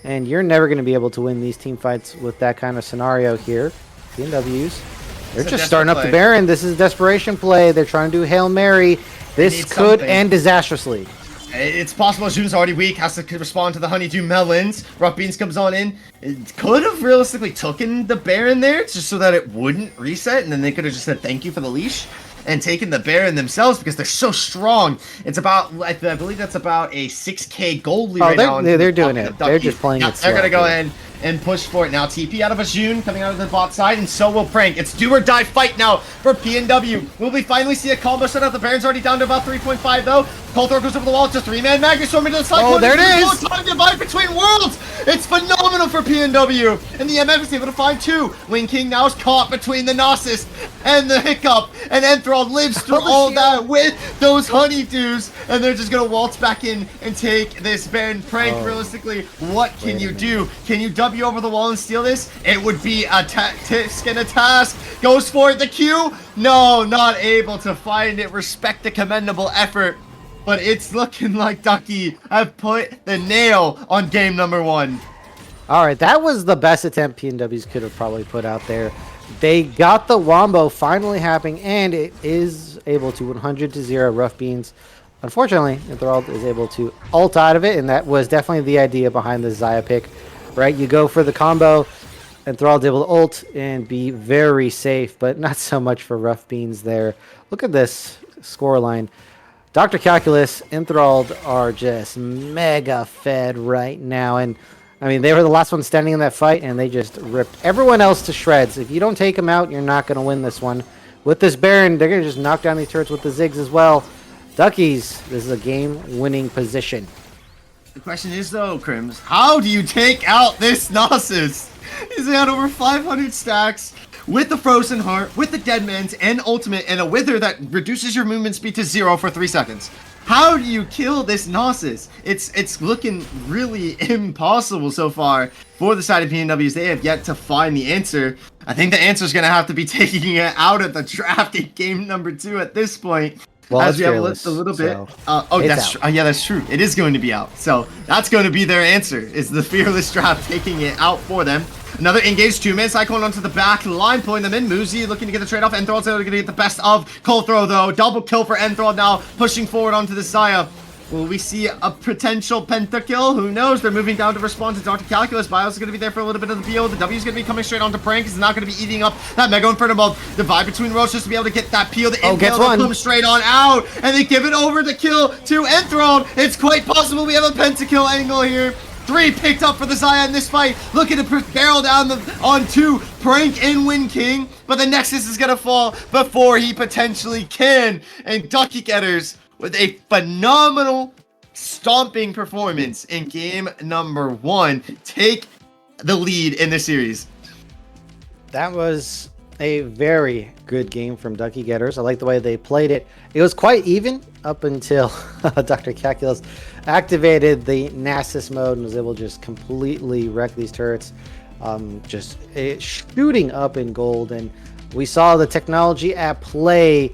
And you're never going to be able to win these team fights with that kind of scenario here. PNWs, they're just starting up the Baron. This is a desperation play. They're trying to do Hail Mary. This could end disastrously. It's possible Jun's already weak, has to respond to the Honeydew Melons. Rough Beans comes on in. It could have realistically taken the Baron there, just so that it wouldn't reset, and then they could have just said thank you for the leash and taken the Baron themselves, because they're so strong. It's about, I believe that's about a 6k gold lead right now. They're doing it. They're just playing it slow. They're going to go in and push for it now. TP out of Ajun, coming out of the bot side, and so will Prank. It's do or die fight now for PNW. Will we finally see a combo set up? The Baron's already down to about 3.5 though. Coldthrow goes over the wall. It's a 3-man Magnus Storm into the side. Oh, there it is! Time to divide between worlds! It's phenomenal for PNW! And the MF is able to find 2. Wing King now is caught between the Gnosis and the Hiccup. And Enthrall lives through all that with those honeydews. And they're just gonna waltz back in and take this Baron. Prank, realistically, what can you do? Can you W over the wall and steal this? It would be a tisk and a task. Goes for it. The Q? No, not able to find it. Respect the commendable effort. But it's looking like Duckie have put the nail on game number 1. Alright, that was the best attempt PNWs could have probably put out there. They got the wombo finally happening, and it is able to 100-0 Rough Beans. Unfortunately, Enthralled is able to ult out of it, and that was definitely the idea behind the Xayah pick. Right, you go for the combo, Enthralled able to ult and be very safe, but not so much for Rough Beans there. Look at this scoreline. Dr. Calculus, Enthralled are just mega fed right now, and I mean, they were the last one standing in that fight, and they just ripped everyone else to shreds. If you don't take them out, you're not going to win this one. With this Baron, they're going to just knock down these turrets with the Ziggs as well. Duckies, this is a game-winning position. The question is though, Crims, how do you take out this Gnosis? He's got over 500 stacks with the Frozen Heart, with the Dead Man's and Ultimate, and a Wither that reduces your movement speed to 0 for 3 seconds. How do you kill this Gnosis? It's looking really impossible so far for the side of PNWs. They have yet to find the answer. I think the answer is going to have to be taking it out of the draft in game number 2 at this point. Well, As it's we have fearless, a little bit. so That's out. yeah, that's true. It is going to be out. So that's going to be their answer. Is the fearless draft taking it out for them? Another engaged 2-man cyclone onto the back line, pulling them in. Muzi looking to get the trade off. Enthrall's going to get the best of Colthrow though. Double kill for Enthrall now, pushing forward onto the Saya. Will we see a potential pentakill? Who knows? They're moving down to respond to Dr. Calculus. Bios is going to be there for a little bit of the BO. The W is going to be coming straight onto Prank. He's not going to be eating up that Mega Inferno mode. Divide between Roche just to be able to get that peel. The gets impale one. comes straight on out. And they give it over the kill to Enthralled. It's quite possible we have a pentakill angle here. 3 picked up for the Zaya in this fight. Looking to barrel down onto Prank and Win King. But the Nexus is going to fall before he potentially can. And Ducky Getters with a phenomenal stomping performance in game number 1 take the lead in the series. That was a very good game from Ducky Getters. I like the way they played it. It was quite even up until Dr. Calculus activated the Nasus mode and was able to just completely wreck these turrets, shooting up in gold. And we saw the technology at play.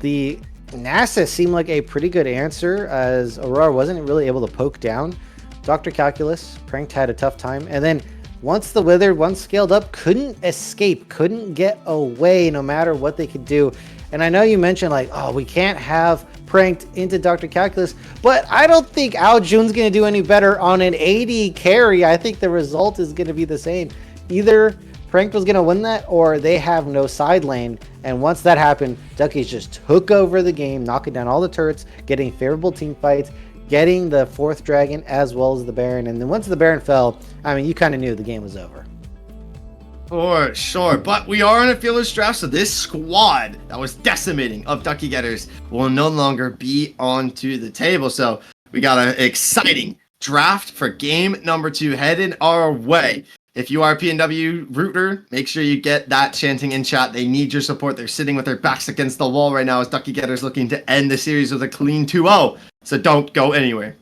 The NASA seemed like a pretty good answer, as Aurora wasn't really able to poke down Dr. Calculus. Pranked had a tough time, and then once the Wither, once scaled up, couldn't escape, couldn't get away no matter what they could do. And I know you mentioned like, oh, we can't have Pranked into Dr. Calculus, but I don't think Ao Jun's going to do any better on an 80 carry. I think the result is going to be the same. Either Pranked was going to win that, or they have no side lane. And once that happened, Duckies just took over the game, knocking down all the turrets, getting favorable team fights, getting the 4th dragon as well as the Baron. And then once the Baron fell, I mean, you kind of knew the game was over. For sure, but we are in a fearless draft, so this squad that was decimating of Ducky Getters will no longer be onto the table. So we got an exciting draft for game number 2 headed our way. If you are a PNW rooter, make sure you get that chanting in chat. They need your support. They're sitting with their backs against the wall right now as Ducky Getters looking to end the series with a clean 2-0. So don't go anywhere.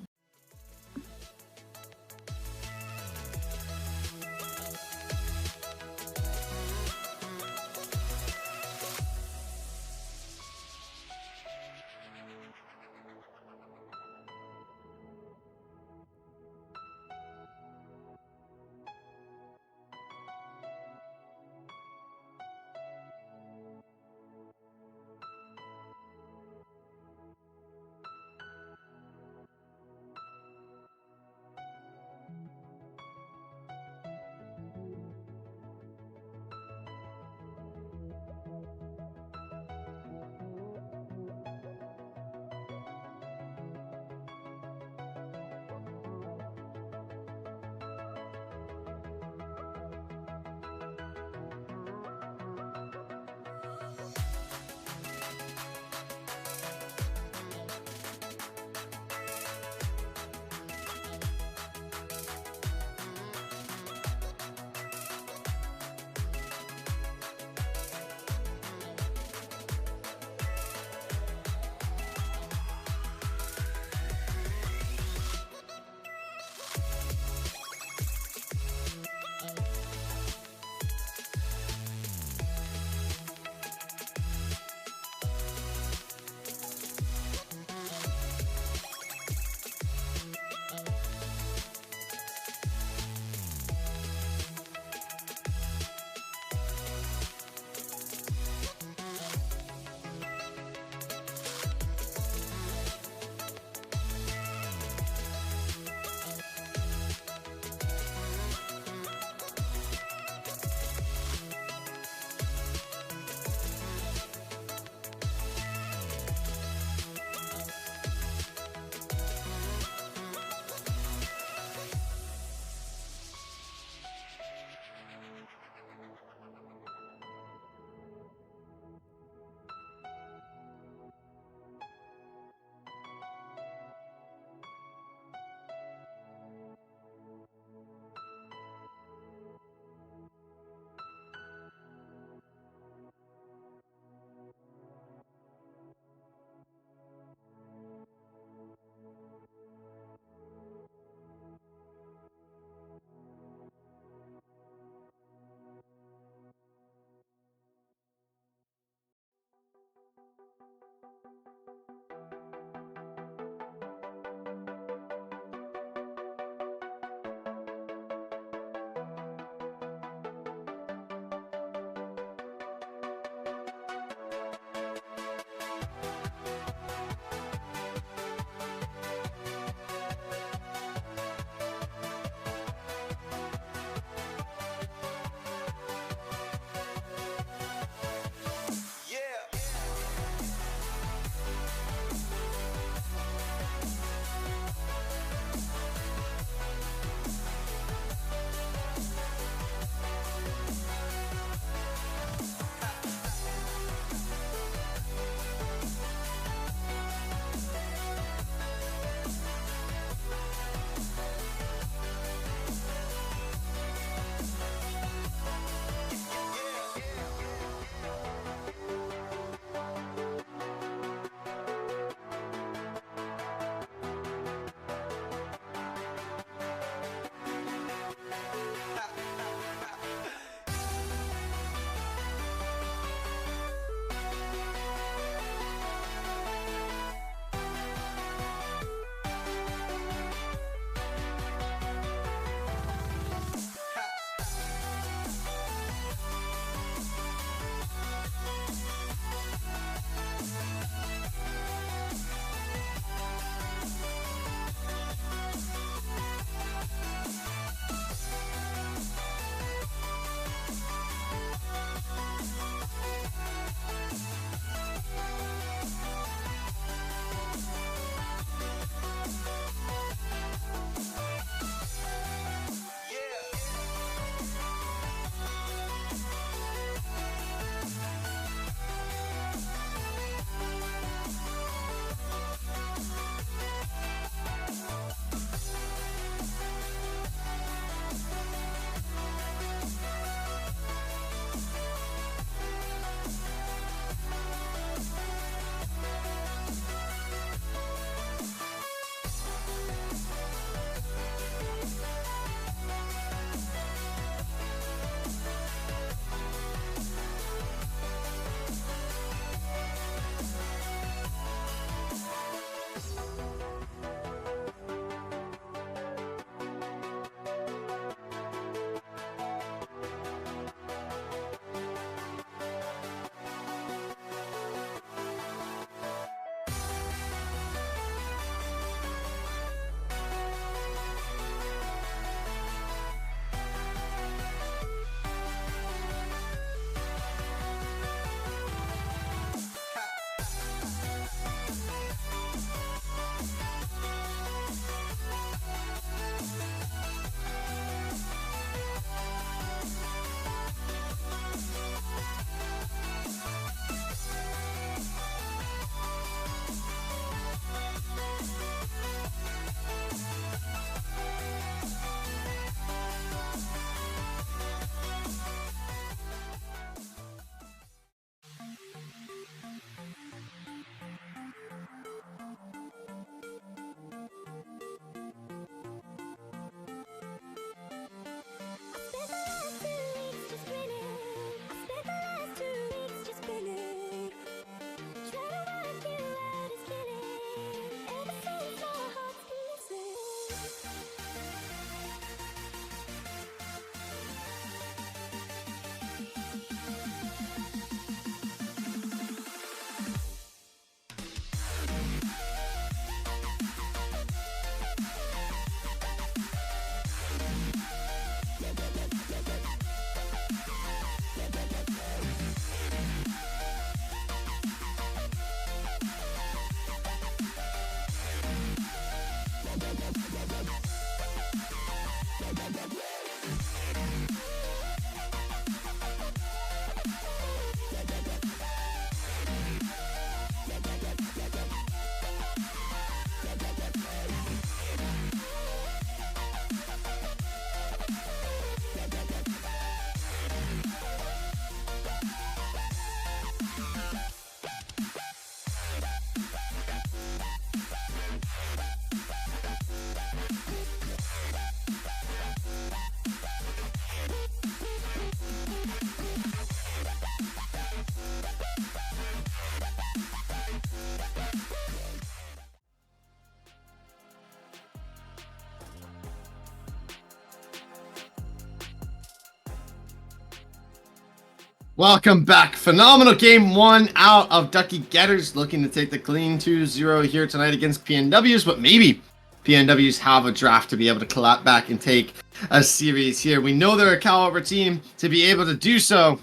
Welcome back. Phenomenal game one out of Duckie Getters, looking to take the clean 2-0 here tonight against PNWs, but maybe PNWs have a draft to be able to clap back and take a series here. We know they're a caliber team to be able to do so.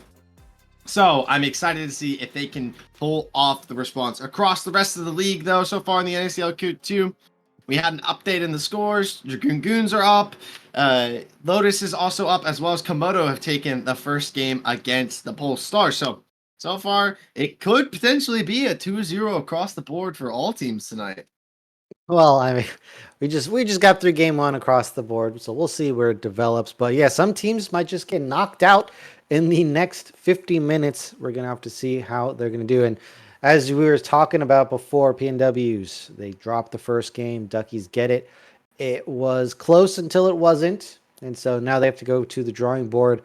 So I'm excited to see if they can pull off the response. Across the rest of the league, though, so far in the NACL Q2, we had an update in the scores. Dragoon Goons are up. Lotus is also up, as well as Komodo have taken the first game against the Pole Star. So far, it could potentially be a 2-0 across the board for all teams tonight. Well, I mean, we just got through game one across the board, so we'll see where it develops. But yeah, some teams might just get knocked out in the next 50 minutes. We're gonna have to see how they're gonna do. And as we were talking about before, PNWs, they dropped the first game. Duckies get it. It was close until it wasn't, and so now they have to go to the drawing board.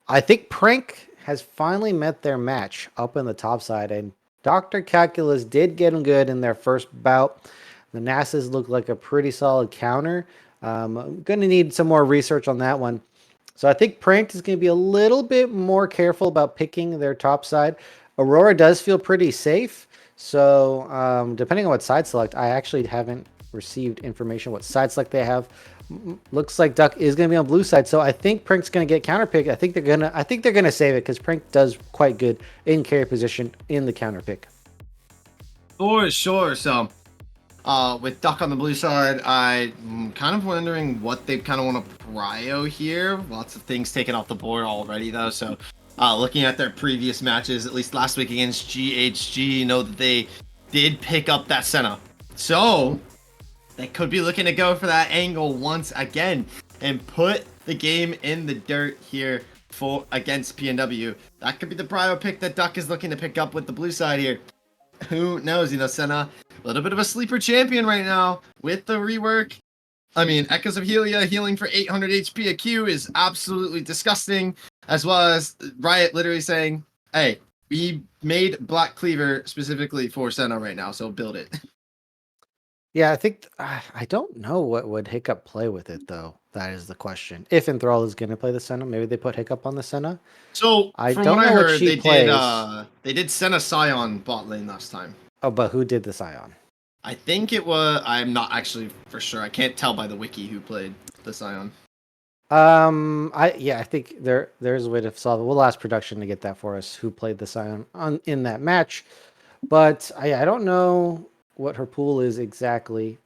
I think Prank has finally met their match up in the top side, and Dr. Calculus did get them good in their first bout. The NACLs look like a pretty solid counter. I'm going to need some more research on that one. So I think Pranked is going to be a little bit more careful about picking their top side. Aurora does feel pretty safe. So depending on what side select, I actually haven't received information what side select they have. Looks like Duck is going to be on blue side. So I think Prank's going to get counter pick. I think they're going to save it because Prank does quite good in carry position in the counter pick. For sure. So with Duck on the blue side, I'm kind of wondering what they kind of want to prio here. Lots of things taken off the board already, though. So looking at their previous matches, at least last week against GHG, you know that they did pick up that Senna. So they could be looking to go for that angle once again and put the game in the dirt here for against PNW. That could be the prio pick that Duck is looking to pick up with the blue side here. Who knows? You know, Senna, a little bit of a sleeper champion right now with the rework. I mean, Echoes of Helia healing for 800 HP a Q is absolutely disgusting, as well as Riot literally saying, hey, we made Black Cleaver specifically for Senna right now, so build it. Yeah, I think I don't know what would Hiccup play with it though. That is the question. If Enthrall is going to play the Senna, maybe they put Hiccup on the Senna. So I from don't what I know what heard, she plays. they did Senna Scion bot lane last time. Oh, but who did the Scion? I think it was. I'm not actually for sure. I can't tell by the wiki who played the Scion. I think there's a way to solve it. We'll ask production to get that for us. Who played the Scion in that match? But I don't know what her pool is exactly.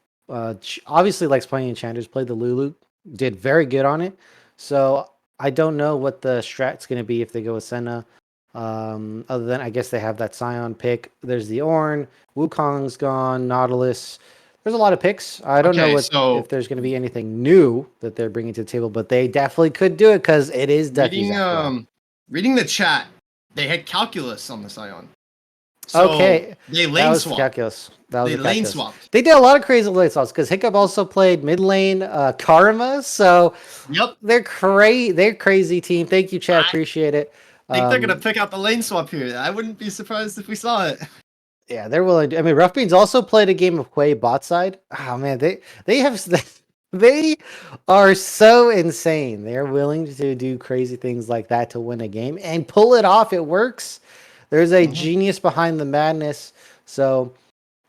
She obviously likes playing enchanters. Played the Lulu, did very good on it. So I don't know what the strat's going to be if they go with Senna. Other than I guess they have that Scion pick. There's the Ornn, Wukong's gone, Nautilus. There's a lot of picks. I don't know if there's going to be anything new that they're bringing to the table, but they definitely could do it because it is Duckies. Reading the chat, they had Calculus on the Scion. So okay, they lane swapped. Calculus. They lane swapped. They did a lot of crazy lane swaps because Hiccup also played mid lane Karma. So yep, they're crazy team. Thank you, Chad. Appreciate it. I think they're gonna pick out the lane swap here. I wouldn't be surprised if we saw it. Yeah, they're willing to. I mean, Rough Beans also played a game of Quay bot side. Oh man, they are so insane. They're willing to do crazy things like that to win a game and pull it off. It works. There's a genius behind the madness. So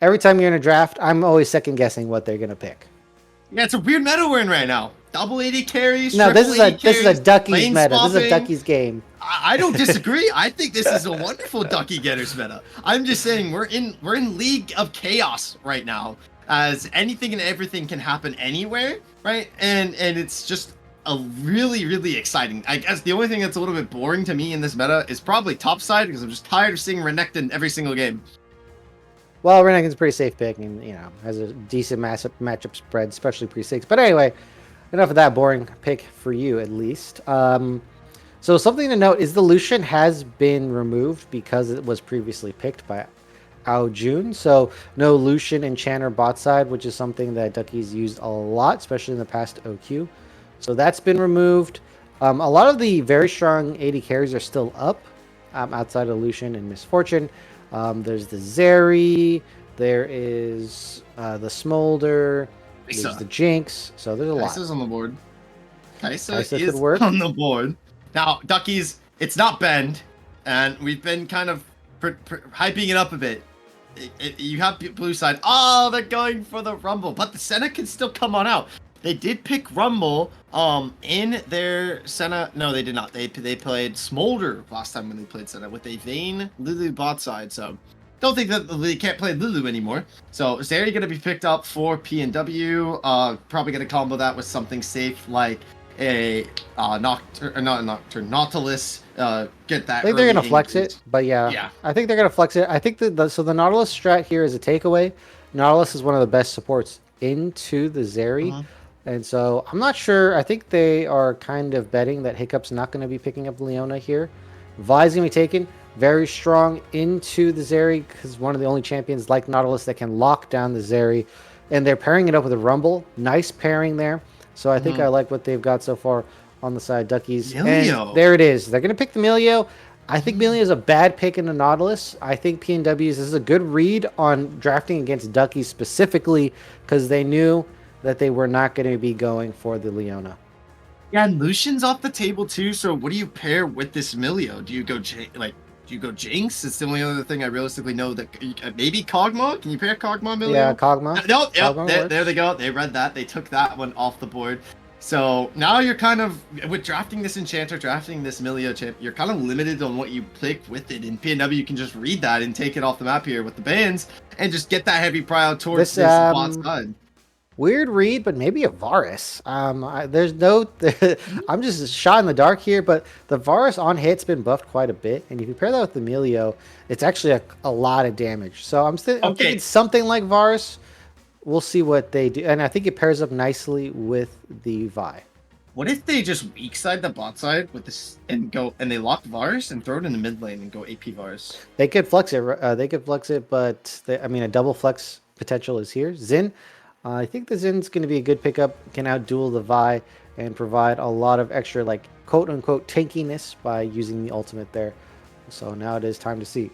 every time you're in a draft, I'm always second guessing what they're gonna pick. Yeah, it's a weird meta we're in right now. Double AD carries. No, this is a Duckies meta. This is a Duckies game. I don't disagree. I think this is a wonderful Duckie Getters meta. I'm just saying we're in League of Chaos right now, as anything and everything can happen anywhere, right? And it's just a really exciting. I guess the only thing that's a little bit boring to me in this meta is probably topside, because I'm just tired of seeing Renekton every single game. Well, Renekton's a pretty safe pick, and has a decent matchup spread, especially pre-6. But anyway, enough of that boring pick for you, at least. So something to note is the Lucian has been removed because it was previously picked by June. So no Lucian Enchanter bot side, which is something that Duckie's used a lot, especially in the past OQ. So that's been removed. A lot of the very strong AD carries are still up, outside of Lucian and Misfortune. There's the Zeri, there is the Smolder, there's the Jinx. So there's a lot. Kai'Sa's on the board. Kai'Sa is could work. on the board. Now, Duckies, it's not Bend, and we've been kind of hyping it up a bit. You have blue side. Oh, they're going for the Rumble, but the Senna can still come on out. They did pick Rumble in their Senna. No, they did not. They played Smolder last time when they played Senna with a Vayne Lulu bot side. So don't think that they can't play Lulu anymore. So is Zeri going to be picked up for PNW? Probably going to combo that with something safe like a Nautilus. Get that. I think they're going to flex it, but yeah. I think they're going to flex it. I think the Nautilus strat here is a takeaway. Nautilus is one of the best supports into the Zeri. And so I'm not sure. I think they are kind of betting that Hiccup's not going to be picking up Leona here. Vi's going to be taken very strong into the Zeri because one of the only champions like Nautilus that can lock down the Zeri. And they're pairing it up with a Rumble. Nice pairing there. So I think I like what they've got so far on the side. Duckies. Milio. And there it is. They're going to pick the Milio. I think Milio is a bad pick in the Nautilus. I think PNW's, this is a good read on drafting against Duckies specifically because they knew that they were not going to be going for the Leona. Yeah, and Lucian's off the table too. So what do you pair with this Milio? Do you go Jinx? It's the only other thing I realistically know that maybe Kog'Maw. Can you pair Kog'Maw Milio? Yeah, Kog'Maw. No, Kog'Maw there they go. They read that. They took that one off the board. So now you're kind of with drafting this Enchanter, drafting this Milio champ. You're kind of limited on what you pick with it. In PNW, you can just read that and take it off the map here with the bans and just get that heavy prio towards this bot side. Weird read, but maybe a Varus. There's no. I'm just shot in the dark here, but the Varus on hit's been buffed quite a bit, and if you pair that with the Milio, it's actually a lot of damage. So I'm thinking something like Varus. We'll see what they do, and I think it pairs up nicely with the Vi. What if they just weak side the bot side with this and they lock Varus and throw it in the mid lane and go AP Varus? They could flex it. But a double flex potential is here. Xin. I think the Zin's going to be a good pickup, can outduel the Vi, and provide a lot of extra, like, quote-unquote tankiness by using the ultimate there. So now it is time to see.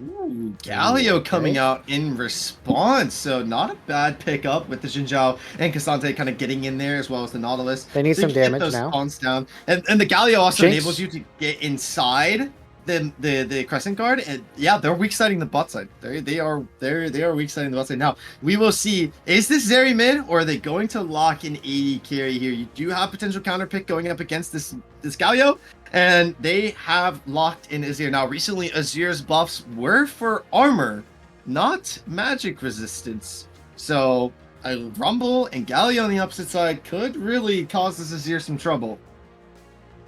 Ooh, Galio coming out in response. So not a bad pickup with the Xinjiao and Cassante kind of getting in there as well as the Nautilus. They need some damage those now. Spawns down. And the Galio also Jinx. enables you to get inside the Crescent Guard, and yeah, they're weak siding the bot side. They are weak siding the bot side. Now we will see, is this Zeri mid or are they going to lock an AD carry here? You do have potential counter pick going up against this Galio, and they have locked in Azir. Now recently Azir's buffs were for armor, not magic resistance. So a Rumble and Galio on the opposite side could really cause this Azir some trouble.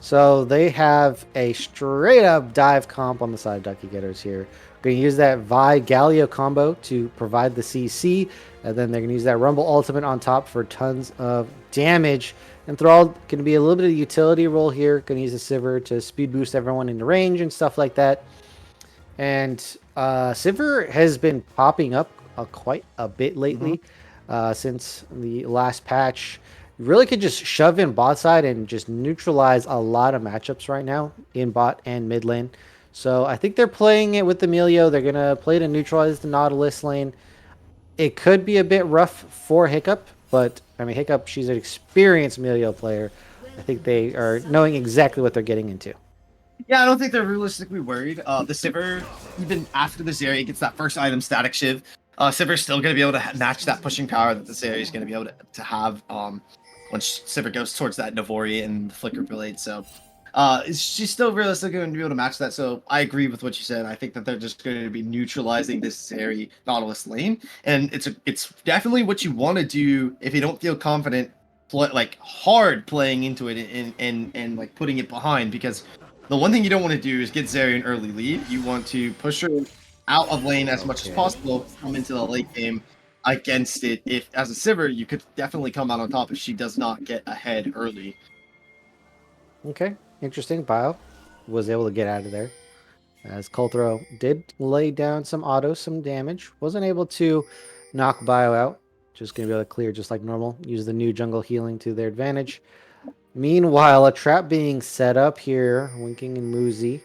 So they have a straight up dive comp on the side of Ducky Getters here. Going to use that Vi Galio combo to provide the CC, and then they're going to use that Rumble ultimate on top for tons of damage. And Thrall going to be a little bit of a utility role here. Going to use the Sivir to speed boost everyone into range and stuff like that. And Sivir has been popping up quite a bit lately since the last patch. Really could just shove in bot side and just neutralize a lot of matchups right now in bot and mid lane. So I think they're playing it with the Milio. They're going to play to neutralize the Nautilus lane. It could be a bit rough for Hiccup, but I mean, Hiccup, she's an experienced Milio player. I think they are knowing exactly what they're getting into. Yeah, I don't think they're realistically worried. The Sivir, even after the Zeri gets that first item, Static Shiv, Sivir's still going to be able to match that pushing power that the Zeri is going to be able to have once Sivir goes towards that Navori and the Flicker Blade. So She's still realistically going to be able to match that. So I agree with what you said. I think that they're just going to be neutralizing this Zeri Nautilus lane, and it's definitely what you want to do if you don't feel confident, like hard playing into it and like putting it behind, because the one thing you don't want to do is get Zeri an early lead. You want to push her out of lane as much as possible, come into the late game against it. If as a Sivir, you could definitely come out on top if she does not get ahead early. Okay, interesting. Bio was able to get out of there. As Colthrow did lay down some auto, some damage. Wasn't able to knock Bio out. Just going to be able to clear just like normal. Use the new jungle healing to their advantage. Meanwhile, a trap being set up here. Winking and Muzi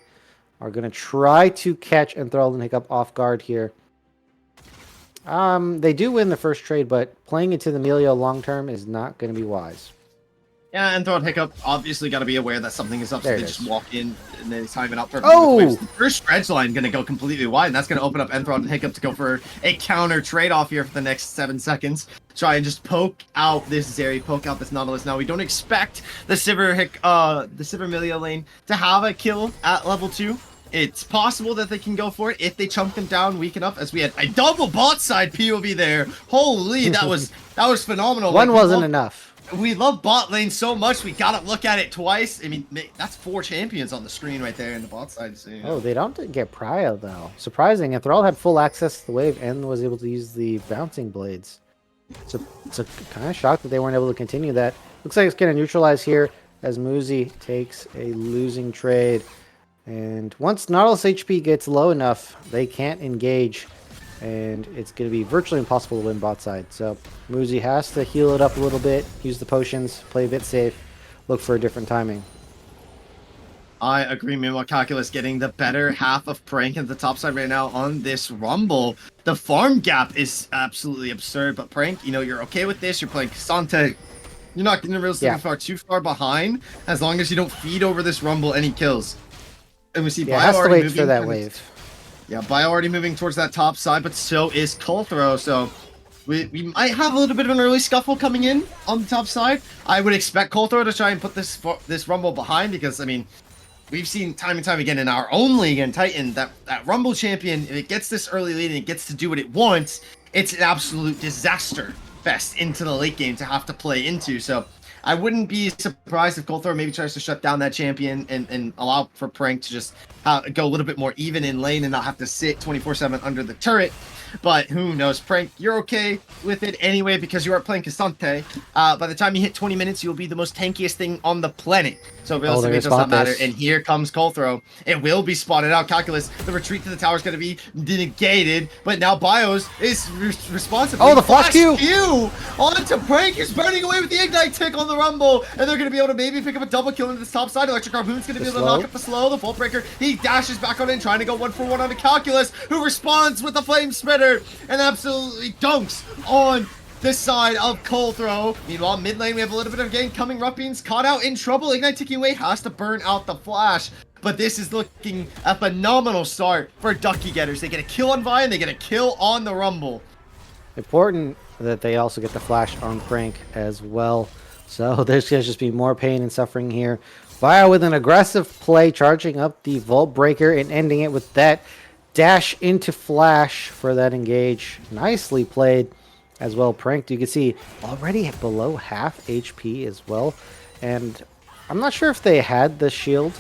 are going to try to catch Enthralled and Hiccup off guard here. They do win the first trade, but playing into the Melio long term is not going to be wise. Yeah, and Throat Hiccup obviously got to be aware that something is up, so There they it just is. walk in and they time it out perfectly. Oh! With waves. The first stretch line going to go completely wide, and that's going to open up Enthralled and Hiccup to go for a counter trade-off here for the next 7 seconds. Try and just poke out this Zeri, poke out this Nautilus. Now, we don't expect the Sivir Milio lane to have a kill at level 2. It's possible that they can go for it if they chunk them down weak enough, as we had a double bot side POV there. Holy, that was phenomenal. One Like, wasn't enough. we love bot lane so much, we gotta look at it twice. I mean, that's 4 champions on the screen right there in the bot side. So, Oh, they don't get Prio, though. Surprising. Enthrall had full access to the wave and was able to use the bouncing blades. So it's a kind of shock that they weren't able to continue that. Looks like it's going to neutralize here as Muzi takes a losing trade. And once Nautilus HP gets low enough, they can't engage. And it's going to be virtually impossible to win bot side. So Muzi has to heal it up a little bit, use the potions, play a bit safe, look for a different timing. I agree. Meanwhile, Calculus getting the better half of Prank at the top side right now on this Rumble. The farm gap is absolutely absurd, but Prank, you know, you're okay with this. You're playing Kasante. You're not getting real too far behind, as long as you don't feed over this Rumble any kills. And we see Yeah, Bio has to already wait for moving that towards- wave. Yeah, Bio already moving towards that top side, but so is Colthrow. So we might have a little bit of an early scuffle coming in on the top side. I would expect Colthrow to try and put this Rumble behind, because, I mean, we've seen time and time again in our own league in Titan that Rumble champion, if it gets this early lead and it gets to do what it wants, it's an absolute disaster fest into the late game to have to play into. So I wouldn't be surprised if Colthrow maybe tries to shut down that champion and allow for Prank to just go a little bit more even in lane and not have to sit 24/7 under the turret. But who knows, Prank, you're okay with it anyway because you are playing Kasante. By the time you hit 20 minutes, you'll be the most tankiest thing on the planet. So realistically, it does not matter. And here comes Colthrow. It will be spotted out. Calculus, the retreat to the tower is going to be negated. But now Bios is responsive. Oh, the flash Q! Onto Prank is burning away with the Ignite tick on the Rumble. And they're going to be able to maybe pick up a double kill into this top side. Electric Harpoon's going to be able to knock up the slow. The Vault Breaker, he dashes back on in, trying to go 1-for-1 onto Calculus, who responds with the Flame Spitter and absolutely dunks on this side of Colthrow. Meanwhile, mid lane, we have a little bit of gain coming. Ruppings caught out in trouble. Ignite ticking away, has to burn out the flash. But this is looking a phenomenal start for Duckie getters. They get a kill on Vi and they get a kill on the Rumble. Important that they also get the flash on Prank as well. So there's going to just be more pain and suffering here. Via with an aggressive play, charging up the Vault Breaker and ending it with that dash into flash for that engage. Nicely played as well. Pranked, you can see already below half HP as well. And I'm not sure if they had the shield,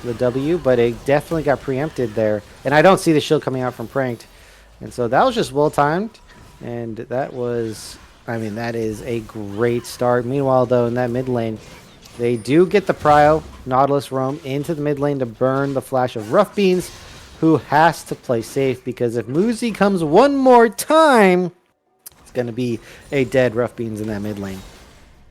the W, but it definitely got preempted there. And I don't see the shield coming out from Pranked. And so that was just well timed. And that was, I mean, that is a great start. Meanwhile, though, in that mid lane, they do get the prio. Nautilus roam into the mid lane to burn the flash of Rough Beans, who has to play safe, because if Muzi comes one more time, it's going to be a dead Rough Beans in that mid lane.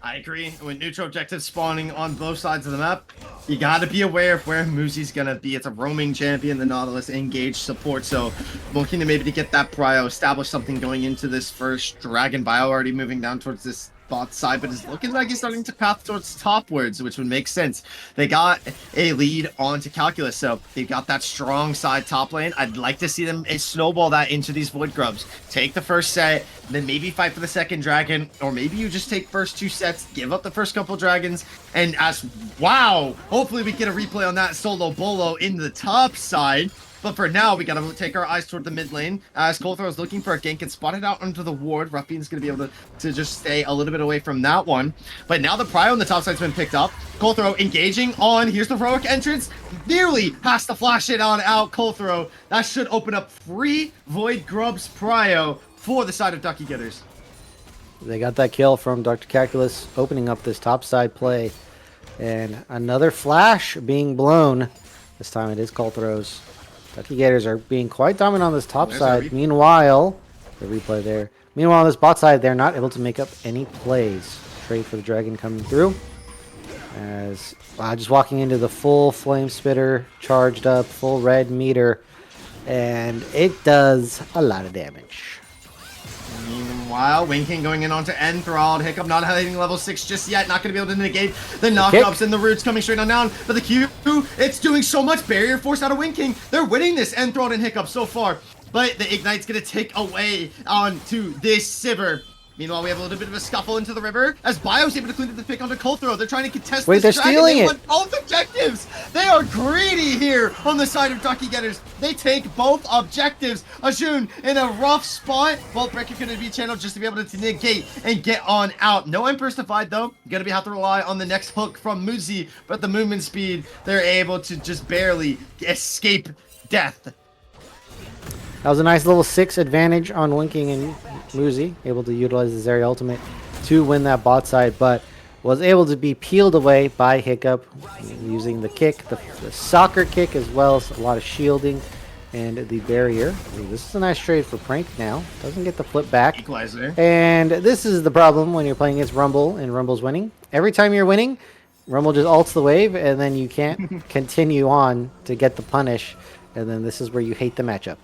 I agree. With neutral objectives spawning on both sides of the map, you got to be aware of where Muzi's going to be. It's a roaming champion, the Nautilus engaged support, so looking to maybe to get that prio, establish something going into this first Dragon Bio, already moving down towards this bot side, but it's looking like he's starting to path towards topwards, which would make sense. They got a lead onto Calculus, so they've got that strong side top lane. I'd like to see them snowball that into these Void Grubs. Take the first set, then maybe fight for the second dragon, or maybe you just take first 2 sets, give up the first couple dragons, and wow, hopefully we get a replay on that solo bolo in the top side. But for now, we gotta take our eyes toward the mid lane. As Coulthro is looking for a gank and spotted out onto the ward. Ruffian's gonna be able to just stay a little bit away from that one. But now the prio on the top side's been picked up. Coulthro engaging on, here's the heroic entrance. Nearly has to flash it on out Coulthro. That should open up free Void Grubs prio for the side of Ducky Getters. They got that kill from Dr. Calculus, opening up this top side play. And another flash being blown. This time it is Coulthro's. Ducky Gators are being quite dominant on this top side. Meanwhile, the replay there. Meanwhile, on this bot side, they're not able to make up any plays. Trade for the dragon coming through. As just walking into the full flame spitter, charged up, full red meter. And it does a lot of damage. Meanwhile, Winking going in onto Enthralled. Hiccup not hitting level 6 just yet. Not going to be able to negate the knockups and the roots coming straight on down. But the Q, it's doing so much barrier force out of Winking. They're winning this Enthralled and Hiccup so far. But the Ignite's going to take away onto this Sivir. Meanwhile, we have a little bit of a scuffle into the river as Bio's able to clean up the pick onto Coulthro. They're trying to contest Wait, this they're dragon. stealing They it. want both objectives. They are greedy here on the side of Ducky Getters. They take both objectives. Ajun in a rough spot. Bolt Breaker going to be channeled just to be able to negate and get on out. No Emperor's to fight though. Going to have to rely on the next hook from Muzi, but the movement speed, they're able to just barely escape death. That was a nice little 6 advantage on Winking and Muzi, able to utilize the Zeri ultimate to win that bot side, but was able to be peeled away by Hiccup using the kick, the soccer kick, as well as a lot of shielding and the barrier. Ooh, this is a nice trade for Prank now. Doesn't get the flip back. Equalizer. And this is the problem when you're playing against Rumble and Rumble's winning. Every time you're winning, Rumble just ults the wave, and then you can't continue on to get the punish, and then this is where you hate the matchup.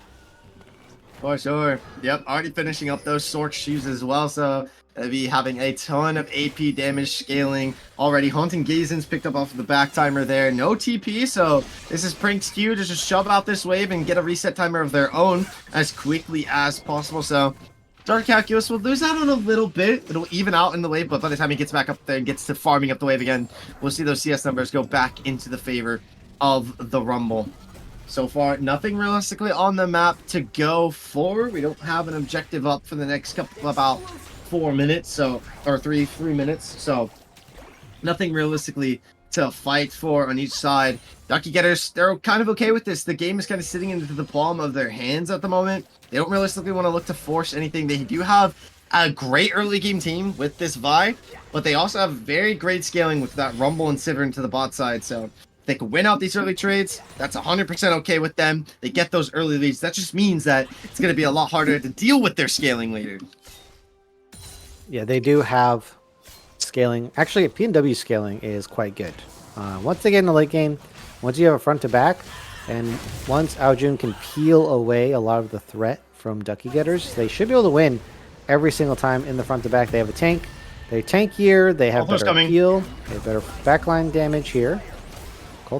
For sure. Yep, already finishing up those Sork shoes as well, so they'll be having a ton of AP damage scaling already. Haunting Gazen's picked up off of the back timer there. No TP, so this is Prank's cue to just shove out this wave and get a reset timer of their own as quickly as possible. So Dark Calculus will lose out on a little bit. It'll even out in the wave, but by the time he gets back up there and gets to farming up the wave again, we'll see those CS numbers go back into the favor of the Rumble. So far, nothing realistically on the map to go for. We don't have an objective up for the next couple, about 4 minutes, or three minutes. So nothing realistically to fight for on each side. Ducky Getters, they're kind of okay with this. The game is kind of sitting into the palm of their hands at the moment. They don't realistically want to look to force anything. They do have a great early game team with this Vi, but they also have very great scaling with that Rumble and Sivir into the bot side. So they can win out these early trades. That's 100% okay with them. They get those early leads. That just means that it's going to be a lot harder to deal with their scaling later. Yeah, they do have scaling. Actually, PNW scaling is quite good. Once they get in the late game, once you have a front to back, and once Aojun can peel away a lot of the threat from Ducky Getters, they should be able to win every single time in the front to back. They have a tank. They're tankier. They have better heal. They have better backline damage here.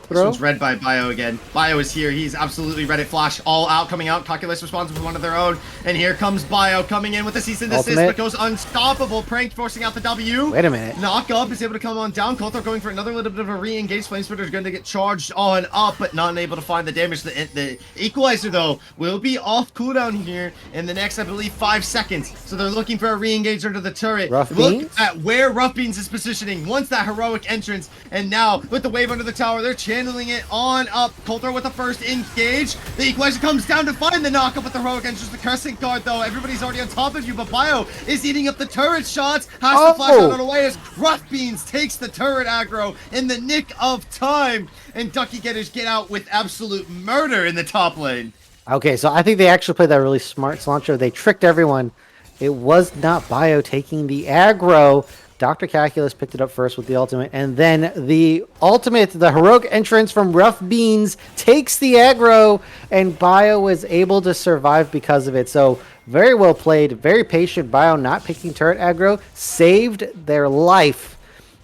This one's read by Bio again. Bio is here. He's absolutely read it. Flash all out, coming out. Calculus responds with one of their own. And here comes Bio coming in with the cease and desist, but goes unstoppable. Prank forcing out the W. Wait a minute. Knock up is able to come on down. Coulthro going for another little bit of a re-engage. Flamesplitter is going to get charged on up, but not able to find the damage. The Equalizer, though, will be off cooldown here in the next, I believe, 5 seconds. So they're looking for a re-engage under the turret. Rough Look Beans? at where Rough Beans is positioning. Once that heroic entrance, and now with the wave under the tower, they're channeling it on up. Coulthro with the first engage. The Equalizer comes down to find the knockup with the heroic entrance. The Crescent Guard, though, everybody's already on top of you, but Bio is eating up the turret shots. Has to flash out on the way as Rough Beans takes the turret aggro in the nick of time. And Ducky Getters get out with absolute murder in the top lane. Okay, so I think they actually played that really smart, Cilantro. They tricked everyone. It was not Bio taking the aggro, Dr. Calculus picked it up first with the ultimate, and then the ultimate, the heroic entrance from Rough Beans, takes the aggro, and Bio was able to survive because of it. So very well played, very patient. Bio not picking turret aggro, saved their life,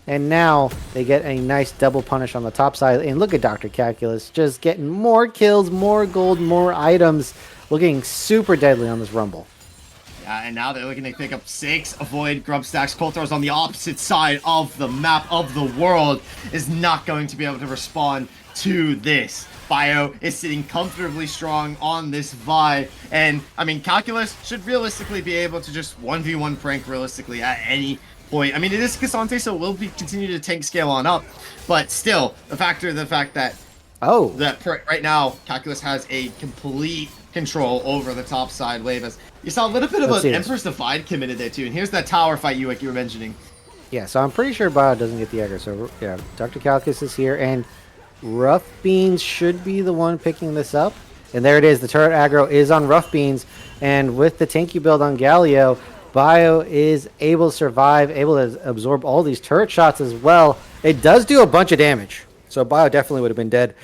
and now they get a nice double punish on the top side. And look at Dr. Calculus, just getting more kills, more gold, more items, looking super deadly on this Rumble. And now they're looking to pick up 6. Avoid grub stacks. Coulter's on the opposite side of the map of the world. Is not going to be able to respond to this. Bio is sitting comfortably strong on this Vi. And, I mean, Calculus should realistically be able to just 1v1 prank realistically at any point. I mean, it is Cassante, so it will be continue to tank scale on up. But still, the fact that right now, Calculus has a complete control over the top side wave. As you saw a little bit of an Emperor's Divide committed there too. And here's that tower fight you were mentioning. Yeah, so I'm pretty sure Bio doesn't get the aggro. So yeah, Dr. Calculus is here, and Rough Beans should be the one picking this up. And there it is. The turret aggro is on Rough Beans, and with the tanky build on Galio, Bio is able to survive, able to absorb all these turret shots as well. It does do a bunch of damage, so Bio definitely would have been dead.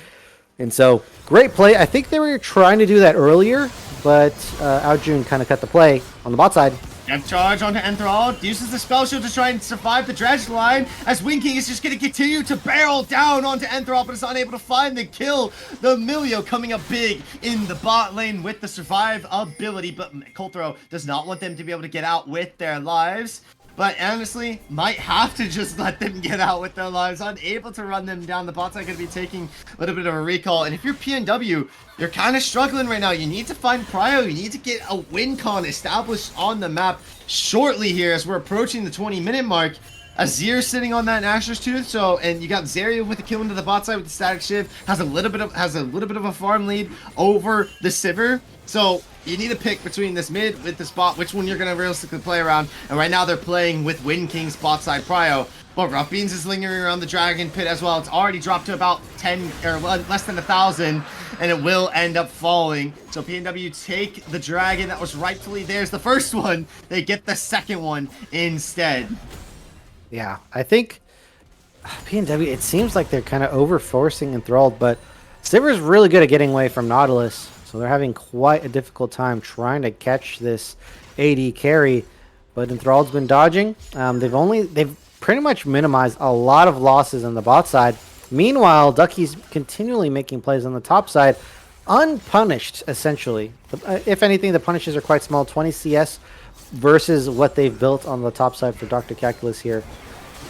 And so, great play. I think they were trying to do that earlier, but Aojun kind of cut the play on the bot side. Depth charge onto Enthralled, uses the spell shield to try and survive the dredge line, as Winking is just going to continue to barrel down onto Enthralled, but is unable to find the kill. The Milio coming up big in the bot lane with the survive ability, but Coltero does not want them to be able to get out with their lives. But honestly, might have to just let them get out with their lives. Unable to run them down. The bot side going to be taking a little bit of a recall. And if you're PNW, you're kind of struggling right now. You need to find Prio. You need to get a win con established on the map shortly here as we're approaching the 20-minute mark. Azir sitting on that Nashor's Tooth, so and you got Zarya with the kill into the bot side with the static shift, has a little bit of a farm lead over the Sivir. So you need to pick between this mid with this bot, which one you're gonna realistically play around. And right now they're playing with Wind King's bot side Prio. But Rough Beans is lingering around the Dragon Pit as well. It's already dropped to about 10 or less than 1,000, and it will end up falling. So PNW take the Dragon that was rightfully theirs. The first one, they get the second one instead. Yeah, I think PNW, it seems like they're kind of over-forcing Enthralled, but Sivir's really good at getting away from Nautilus, so they're having quite a difficult time trying to catch this AD carry, but Enthralled's been dodging. They've pretty much minimized a lot of losses on the bot side. Meanwhile, Duckie's continually making plays on the top side, unpunished, essentially. If anything, the punishes are quite small, 20 CS versus what they've built on the top side for Dr. Calculus here.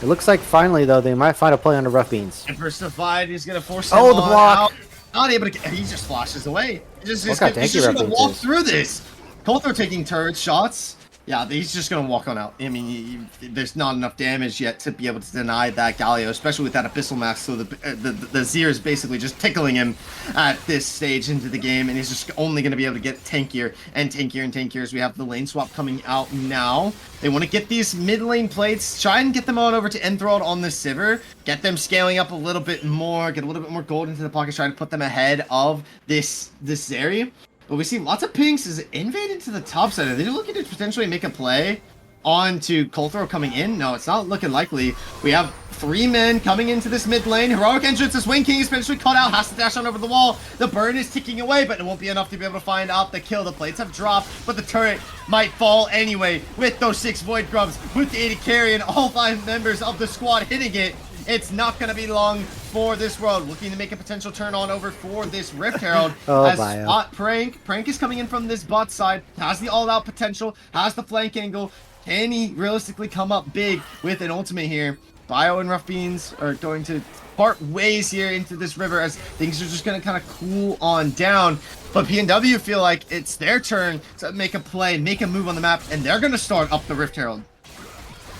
It looks like finally, though, they might find a play under Rough Beans. And for Divide, he's going to force him the block. out. Not able to get, he just flashes away. He's just Rough going to Beans walk is. through this. Coulter taking turret shots. Yeah, he's just going to walk on out. I mean, there's not enough damage yet to be able to deny that Galio, especially with that Abyssal Max. So the Zir is basically just tickling him at this stage into the game, and he's just only going to be able to get tankier and tankier and tankier as we have the lane swap coming out now. They want to get these mid lane plates, try and get them on over to Enthralled on the Sivir, get them scaling up a little bit more, get a little bit more gold into the pockets, trying to put them ahead of this area. But we see lots of pinks as invade into the top side. Are they looking to potentially make a play onto Coulter coming in? No, it's not looking likely. We have 3 men coming into this mid lane. Heroic entrance as Wing King is eventually caught out, has to dash on over the wall. The burn is ticking away, but it won't be enough to be able to find out the kill. The plates have dropped, but the turret might fall anyway with those 6 Void Grubs, with the AD carry and all 5 members of the squad hitting it. It's not going to be long for this world. Looking to make a potential turn on over for this Rift Herald. As spot Prank. Prank is coming in from this bot side. Has the all-out potential. Has the flank angle. Can he realistically come up big with an ultimate here? Bio and Rough Beans are going to part ways here into this river as things are just going to kind of cool on down. But PNW feel like it's their turn to make a play, make a move on the map, and they're going to start up the Rift Herald.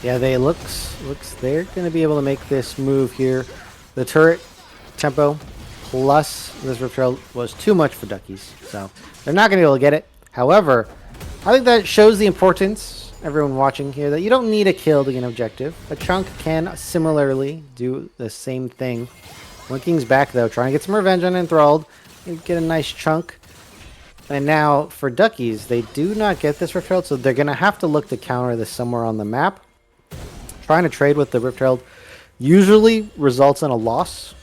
Yeah, looks they're going to be able to make this move here. The turret tempo plus this Rift Herald was too much for Duckies, so they're not going to be able to get it. However, I think that shows the importance, everyone watching here, that you don't need a kill to get an objective. A chunk can similarly do the same thing. Winking's back, though, trying to get some revenge on Enthralled and get a nice chunk. And now, for Duckies, they do not get this Rift Herald, so they're going to have to look to counter this somewhere on the map. trying to trade with the Rift Herald usually results in a loss.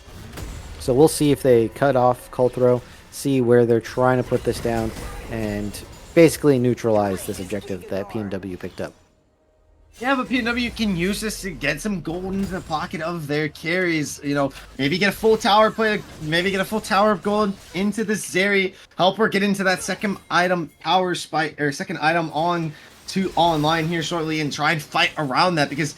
So we'll see if they cut off Colthrow, see where they're trying to put this down, and basically neutralize this objective that PNW picked up. Yeah, but PNW can use this to get some gold into the pocket of their carries. You know, maybe get a full tower play, maybe get a full tower of gold into the Zeri. Help her get into that second item power spike, or second item on to online here shortly, and try and fight around that, because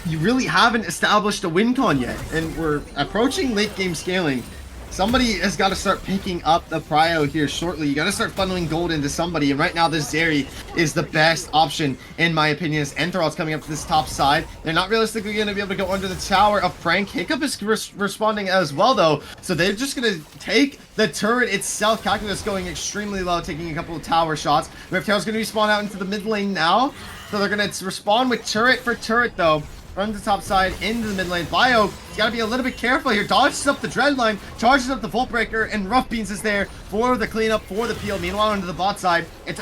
you really haven't established a win con yet, and we're approaching late game scaling. Somebody has got to start picking up the prio here shortly. You got to start funneling gold into somebody, and right now this Zeri is the best option in my opinion. As Enthrall's coming up to this top side, they're not realistically going to be able to go under the tower of Frank. Hiccup is responding as well though, so they're just going to take the turret itself. Calculus going extremely low, taking a couple of tower shots. Rift Herald's going to be spawned out into the mid lane now, so they're going to respond with turret for turret though. Run the top side into the mid lane. Bio, he's got to be a little bit careful here. Dodges up the dread line, charges up the Volt Breaker, and Rough Beans is there for the cleanup, for the peel. Meanwhile, into the bot side, it's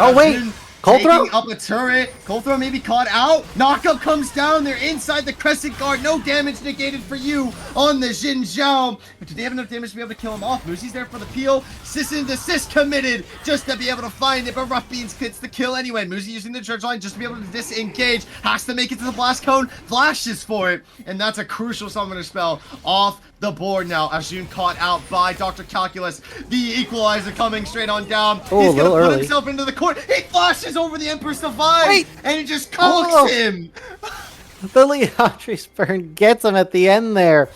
Colthrow taking up a turret. Colthrow may be caught out. Knockup comes down. They're inside the Crescent Guard. No damage negated for you on the Xin Zhao. But do they have enough damage to be able to kill him off? Moosey's there for the peel. Sis and desist committed just to be able to find it. But Rough Beans gets the kill anyway. Moosey using the church line just to be able to disengage. Has to make it to the blast cone. Flashes for it. And that's a crucial summoner spell off the board now. Ajun caught out by Dr. Calculus. The equalizer coming straight on down. He's gonna put himself into the court. He flashes over the Empress Divine, and he just cooks him. The Leandre Spurn gets him at the end there.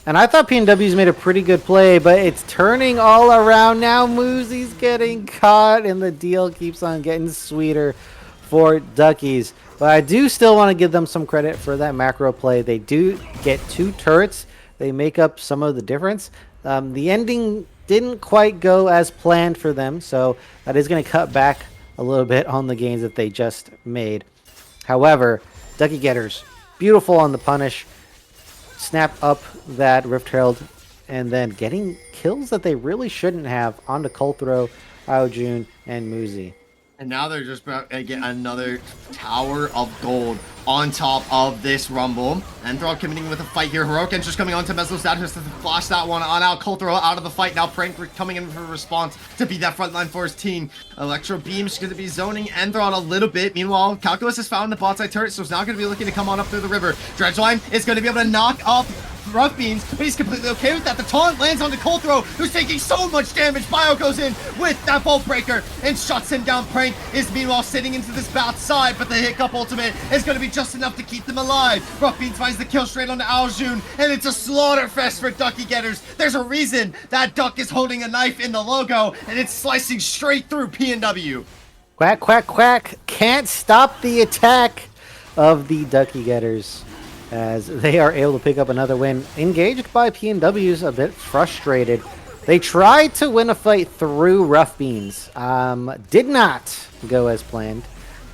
And I thought PNW's made a pretty good play, but it's turning all around now. Moosey's getting caught, and the deal keeps on getting sweeter for Duckies. But I do still want to give them some credit for that macro play. They do get 2 turrets. They make up some of the difference. The ending didn't quite go as planned for them, so that is going to cut back a little bit on the gains that they just made. However, Ducky Getters, beautiful on the punish, snap up that Rift Herald, and then getting kills that they really shouldn't have onto Colthrow, Aojun, and Muzi. And now they're just about to get another tower of gold on top of this rumble. Enthrall committing with a fight here. Heroic Entrance coming on to Meslo's dad, just to flash that one on out. Colthrow out of the fight now. Prank coming in for a response to be that front line for his team. Electro Beam's going to be zoning Enthrall a little bit. Meanwhile, Calculus has found the bot side turret, so it's now going to be looking to come on up through the river. Dredgeline is going to be able to knock up Rough Beans, but he's completely okay with that. The taunt lands on the Colthrow, who's taking so much damage. Bio goes in with that Bolt Breaker and shuts him down. Prank is meanwhile sitting into this bat side, but the Hiccup ultimate is going to be just enough to keep them alive. Rough Beans finds the kill straight onto Aojun, and it's a slaughter fest for Ducky Getters. There's a reason that duck is holding a knife in the logo, and it's slicing straight through PNW. Quack, quack, quack. Can't stop the attack of the Ducky Getters, as they are able to pick up another win. Engaged by PNW's a bit frustrated. They tried to win a fight through Rough Beans. Did not go as planned,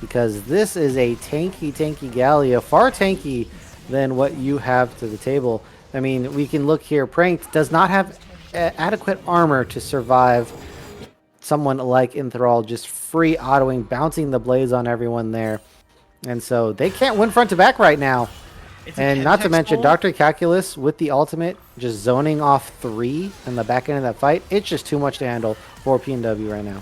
because this is a tanky Gallia, far tanky than what you have to the table. I mean, we can look here. Pranked does not have adequate armor to survive someone like Enthrall, just free autoing, bouncing the blades on everyone there. And so they can't win front to back right now. And not to mention Dr. Calculus with the ultimate just zoning off 3 in the back end of that fight. It's just too much to handle for PNW right now.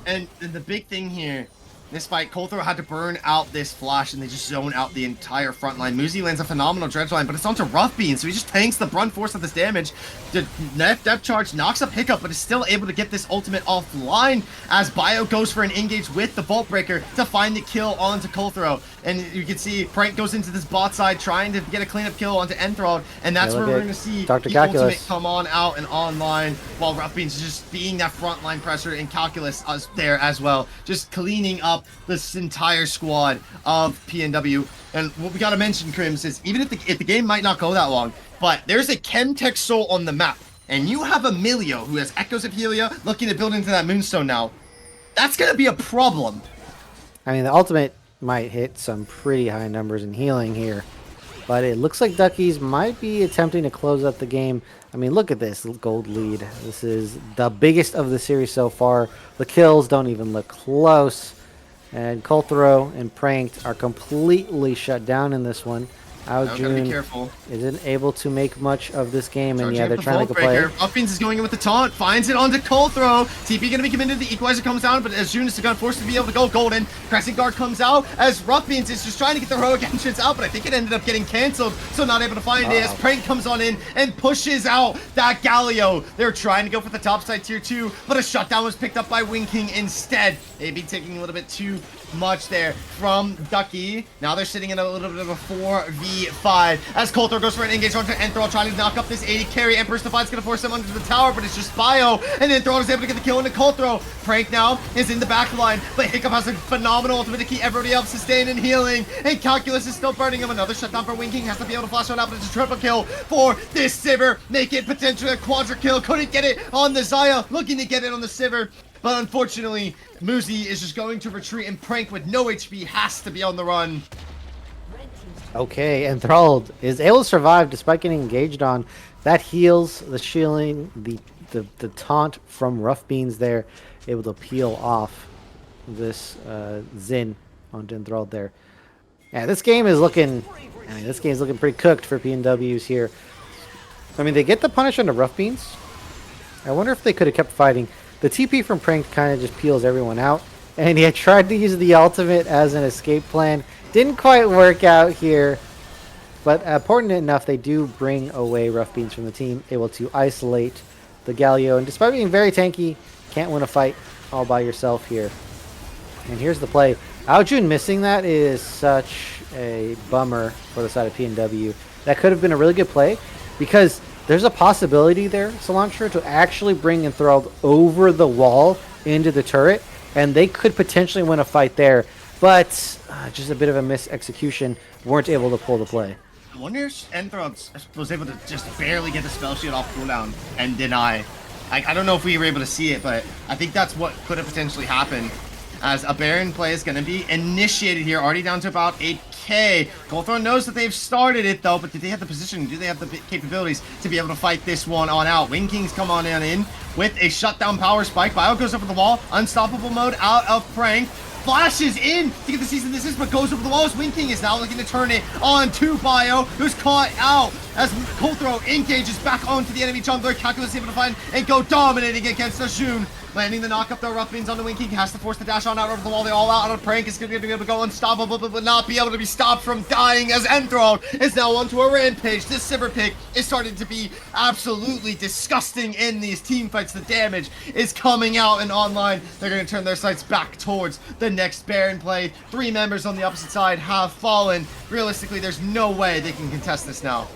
And the big thing here, this fight, Colthrow had to burn out this flash, and they just zone out the entire front line. Muzi lands a phenomenal dredge line, but it's onto Rough Bean, so he just tanks the brunt force of this damage. The depth charge knocks up Hiccup, but is still able to get this ultimate offline as Bio goes for an engage with the Bolt Breaker to find the kill onto Colthrow. And you can see Prank goes into this bot side trying to get a cleanup kill onto Enthrall, and that's where we're going to see Dr. the Calculus ultimate come on out and online, while Rough Bean's just being that frontline pressure, and Calculus there as well, just cleaning up this entire squad of PNW. And what we got to mention, Crims, is even if the game might not go that long, but there's a Chemtech Soul on the map, and you have Emilio who has Echoes of Helia looking to build into that Moonstone now. That's going to be a problem. I mean, the ultimate might hit some pretty high numbers in healing here, but it looks like Duckies might be attempting to close out the game. I mean, look at this gold lead. This is the biggest of the series so far. The kills don't even look close. And Colthrow and Pranked are completely shut down in this one. Now gotta be Aojun careful. isn't able to make much of this game, and Charging yeah, up they're the trying to Vault make a play. Breaker. Muffins is going in with the taunt, finds it onto Colthrow. TP gonna be committed, the Equalizer comes down, but as June is gonna force to be able to go golden. Crescent Guard comes out as Ruffians is just trying to get the heroic entrance out, but I think it ended up getting cancelled, so not able to find it as Prank comes on in and pushes out that Galio. They're trying to go for the top side tier 2, but a shutdown was picked up by Wing King instead. AB taking a little bit too much there from Duckie. Now they're sitting in a little bit of a 4v5 as Coulter goes for an engage onto Enthrall, trying to knock up this 80 carry. Emperor's Defiance gonna force him under the tower, but it's just Bio, and Enthrall is able to get the kill into Coulter. Prank now is in the back line, but Hiccup has a phenomenal ultimate to keep everybody else sustained and healing, and Calculus is still burning him. Another shutdown for Wing King, has to be able to flash one out, but it's a triple kill for this Sivir, make it potentially a quadra kill. Couldn't get it on the Zaya, looking to get it on the Sivir. But unfortunately, Muzi is just going to retreat, and Prank with no HP has to be on the run. Okay, Enthralled is able to survive despite getting engaged on. That heals the shielding, the taunt from Rough Beans there, able to peel off this Zin onto Enthralled there. Yeah, this game is looking, pretty cooked for PNWs here. I mean, they get the punish on the Rough Beans. I wonder if they could have kept fighting. The TP from Prank kind of just peels everyone out. And he had tried to use the ultimate as an escape plan. Didn't quite work out here. But important enough, they do bring away Rough Beans from the team, able to isolate the Galio. And despite being very tanky, can't win a fight all by yourself here. And here's the play. Aojun missing that is such a bummer for the side of PNW. That could have been a really good play because there's a possibility there, Cilantro, to actually bring Enthralled over the wall into the turret, and they could potentially win a fight there. But just a bit of a mis-execution, weren't able to pull the play. I wonder if Enthralled was able to just barely get the spell shield off cooldown and deny. I don't know if we were able to see it, but I think that's what could have potentially happened. As a Baron play is going to be initiated here, already down to about 8k. Goldthorn knows that they've started it though, but do they have the position? Do they have the capabilities to be able to fight this one on out? Wing Kings come on in with a shutdown power spike. Bio goes over the wall, unstoppable mode out of Prank. Flashes in to get the season this is, but goes over the walls. Wing King is now looking to turn it on to Bio, who's caught out as Colthrow engages back onto the enemy jungler. Calculus able to find and go dominating against Ajun. Landing the knock-up though, Rough Beans on the Wing King, has to force the dash on out over the wall. They all out on a Prank, is going to be able to go unstoppable, but not be able to be stopped from dying as Enthralled is now onto a rampage. This Sivir pick is starting to be absolutely disgusting in these team fights. The damage is coming out and online. They're going to turn their sights back towards the next Baron play. 3 members on the opposite side have fallen. Realistically, there's no way they can contest this now.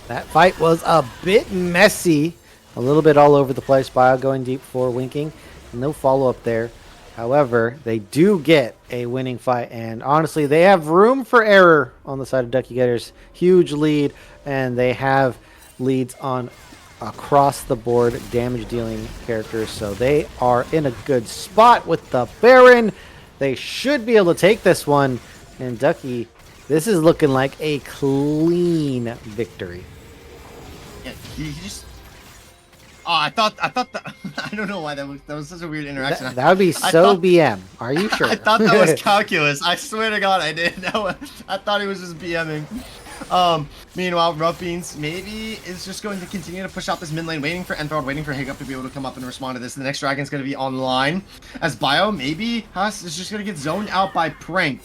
That fight was a bit messy. A little bit all over the place. Bio going deep for Winking. No follow-up there. However, they do get a winning fight. And honestly, they have room for error on the side of Duckie Getters. Huge lead. And they have leads on across the board damage dealing characters. So they are in a good spot with the Baron. They should be able to take this one. And Duckie, this is looking like a clean victory. Yeah, he just... Oh, I thought that, I don't know why that was such a weird interaction. That would be so BM. Are you sure? I thought that was Calculus. I swear to God, I did. I thought he was just BMing. Meanwhile, Rough Beans maybe is just going to continue to push out this mid lane, waiting for Enthralled, waiting for Hiccup to be able to come up and respond to this. The next dragon's going to be online, as Bio maybe is just going to get zoned out by Prank.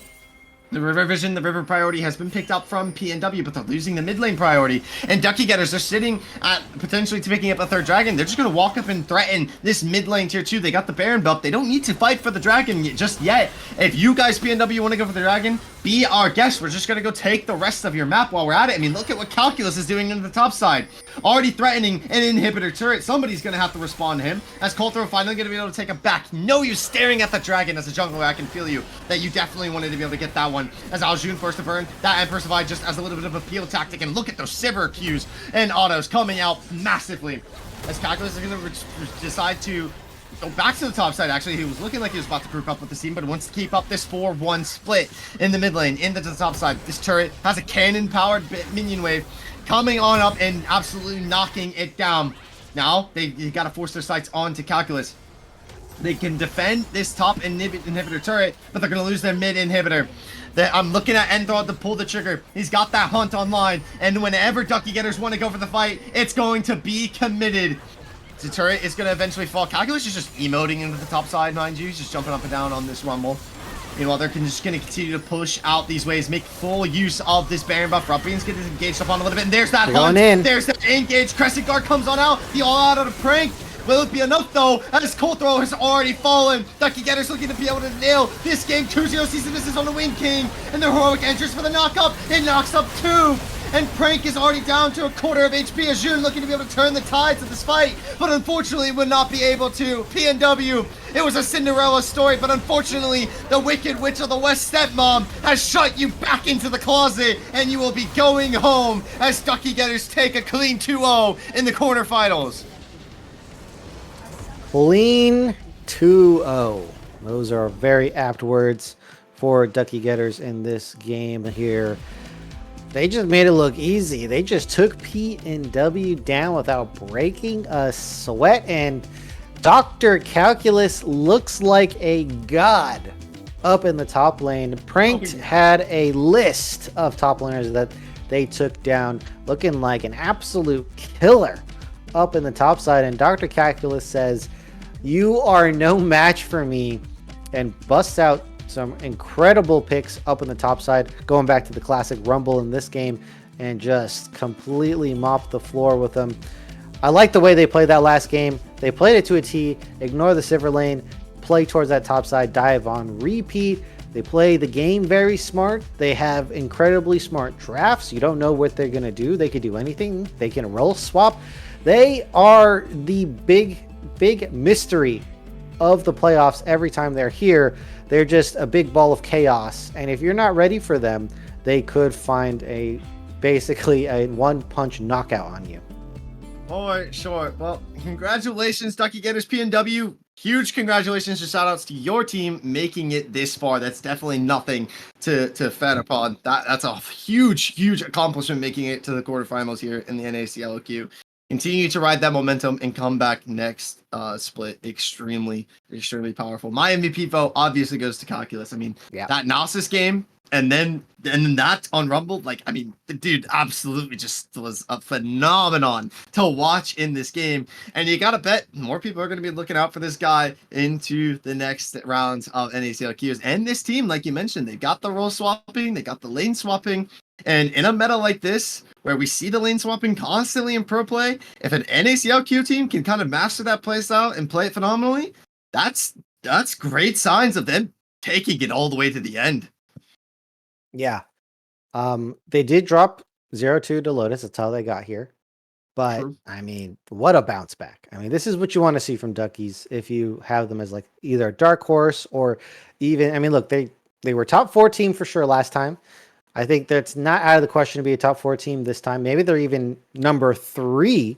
The river vision, the river priority has been picked up from PNW, but they're losing the mid lane priority. And Duckie Getters are sitting at potentially to picking up a third dragon. They're just going to walk up and threaten this mid lane tier 2. They got the Baron buff. They don't need to fight for the dragon just yet. If you guys, PNW, want to go for the dragon, be our guest. We're just going to go take the rest of your map while we're at it. I mean, look at what Calculus is doing into the top side. Already threatening an inhibitor turret. Somebody's going to have to respond to him. As Coulter finally going to be able to take it back. No, you're staring at the dragon as a jungler. I can feel you that you definitely wanted to be able to get that one. As Aljun first to burn, that Empress Divide just as a little bit of a peel tactic. And look at those Sivir Qs and autos coming out massively. As Calculus is going to decide to go back to the top side. Actually, he was looking like he was about to group up with the team, but wants to keep up this 4-1 split in the mid lane, into the top side. This turret has a cannon-powered minion wave coming on up and absolutely knocking it down. Now, you got to force their sights on to Calculus. They can defend this top inhibitor turret, but they're going to lose their mid inhibitor. I'm looking at Enthod to pull the trigger. He's got that hunt online, and whenever Ducky Getters want to go for the fight, it's going to be committed. The turret is going to eventually fall. Calculus is just emoting into the top side, mind you. He's just jumping up and down on this rumble. Meanwhile, they're just going to continue to push out these waves, make full use of this Baron buff. Rubbian's getting engaged up on a little bit, and there's that hunt. There's that engage. Crescent Guard comes on out. The all-out of the prank. Will it be enough, though, as Cold Throw has already fallen? Ducky Getters looking to be able to nail this game. 2-0 season misses on the Wind King, and the heroic entrance for the knock-up. It knocks up 2. And Prank is already down to a quarter of HP. Ajun looking to be able to turn the tides of this fight, but unfortunately would not be able to. PNW, it was a Cinderella story, but unfortunately, the Wicked Witch of the West Stepmom has shut you back into the closet, and you will be going home as Ducky Getters take a clean 2-0 in the quarterfinals. Clean 2-0. Those are very apt words for Ducky Getters in this game here. They just made it look easy. They just took PNW down without breaking a sweat, and Dr. Calculus looks like a god up in the top lane. Pranked had a list of top laners that they took down, looking like an absolute killer up in the top side, and Dr. Calculus says, "You are no match for me," and busts out some incredible picks up in the top side, going back to the classic rumble in this game, and just completely mopped the floor with them. I like the way they played that last game. They played it to a T, ignore the silver lane, play towards that top side, dive on repeat. They play the game very smart. They have incredibly smart drafts. You don't know what they're going to do. They could do anything. They can roll swap. They are the big mystery of the playoffs. Every time they're here, they're just a big ball of chaos, and if you're not ready for them, they could find basically a one-punch knockout on you. Oh, sure. Well, congratulations, Ducky Getters PNW. Huge congratulations and shout outs to your team making it this far. That's definitely nothing to fed upon. That's a huge accomplishment, making it to the quarterfinals here in the NACL. Continue to ride that momentum and come back next split. Extremely powerful. My MVP vote obviously goes to Calculus. I mean, that Gnosis game and then that on Rumble, like, I mean, the dude absolutely just was a phenomenon to watch in this game. And you gotta bet more people are going to be looking out for this guy into the next rounds of NACL. And this team, like you mentioned, they got the role swapping, they got the lane swapping. And in a meta like this, where we see the lane swapping constantly in pro play, if an NACLQ team can kind of master that playstyle and play it phenomenally, that's great signs of them taking it all the way to the end. Yeah. They did drop 0-2 to Lotus. That's how they got here. But, true. I mean, what a bounce back. I mean, this is what you want to see from Duckies if you have them as like either a dark horse or even, I mean, look, they were top 4 team for sure last time. I think that's not out of the question to be a top 4 team this time. Maybe they're even number 3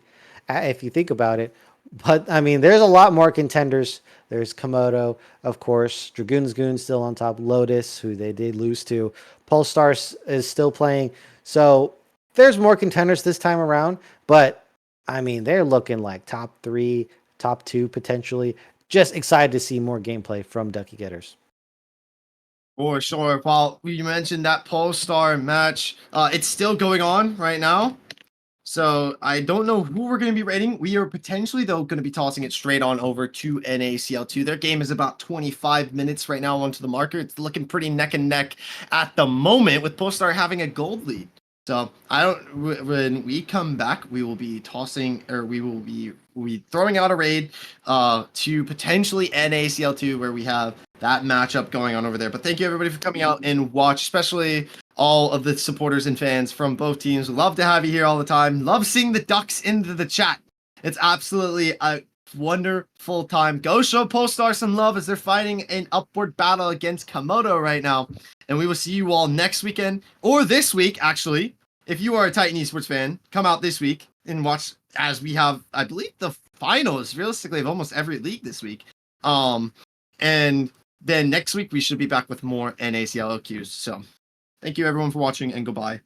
if you think about it. But, I mean, there's a lot more contenders. There's Komodo, of course. Dragoon's Goon still on top. Lotus, who they did lose to. Polestar is still playing. So there's more contenders this time around. But, I mean, they're looking like top 3, top 2 potentially. Just excited to see more gameplay from Ducky Getters. For sure. Well, you mentioned that Polestar match. It's still going on right now. So I don't know who we're going to be rating. We are potentially, though, going to be tossing it straight on over to NACL2. Their game is about 25 minutes right now onto the marker. It's looking pretty neck and neck at the moment, with Polestar having a gold lead. So when we come back, we will be tossing, or we will be throwing out a raid to potentially NACL2, where we have that matchup going on over there. But thank you everybody for coming out and watch, especially all of the supporters and fans from both teams. Love to have you here all the time. Love seeing the Ducks into the chat. It's absolutely a wonderful time. Go show Polestar some love as they're fighting an upward battle against Komodo right now. And we will see you all next weekend, or this week, actually. If you are a Titan Esports fan, come out this week and watch, as we have, I believe, the finals, realistically, of almost every league this week. And then next week, we should be back with more NACL OQs. So thank you, everyone, for watching, and goodbye.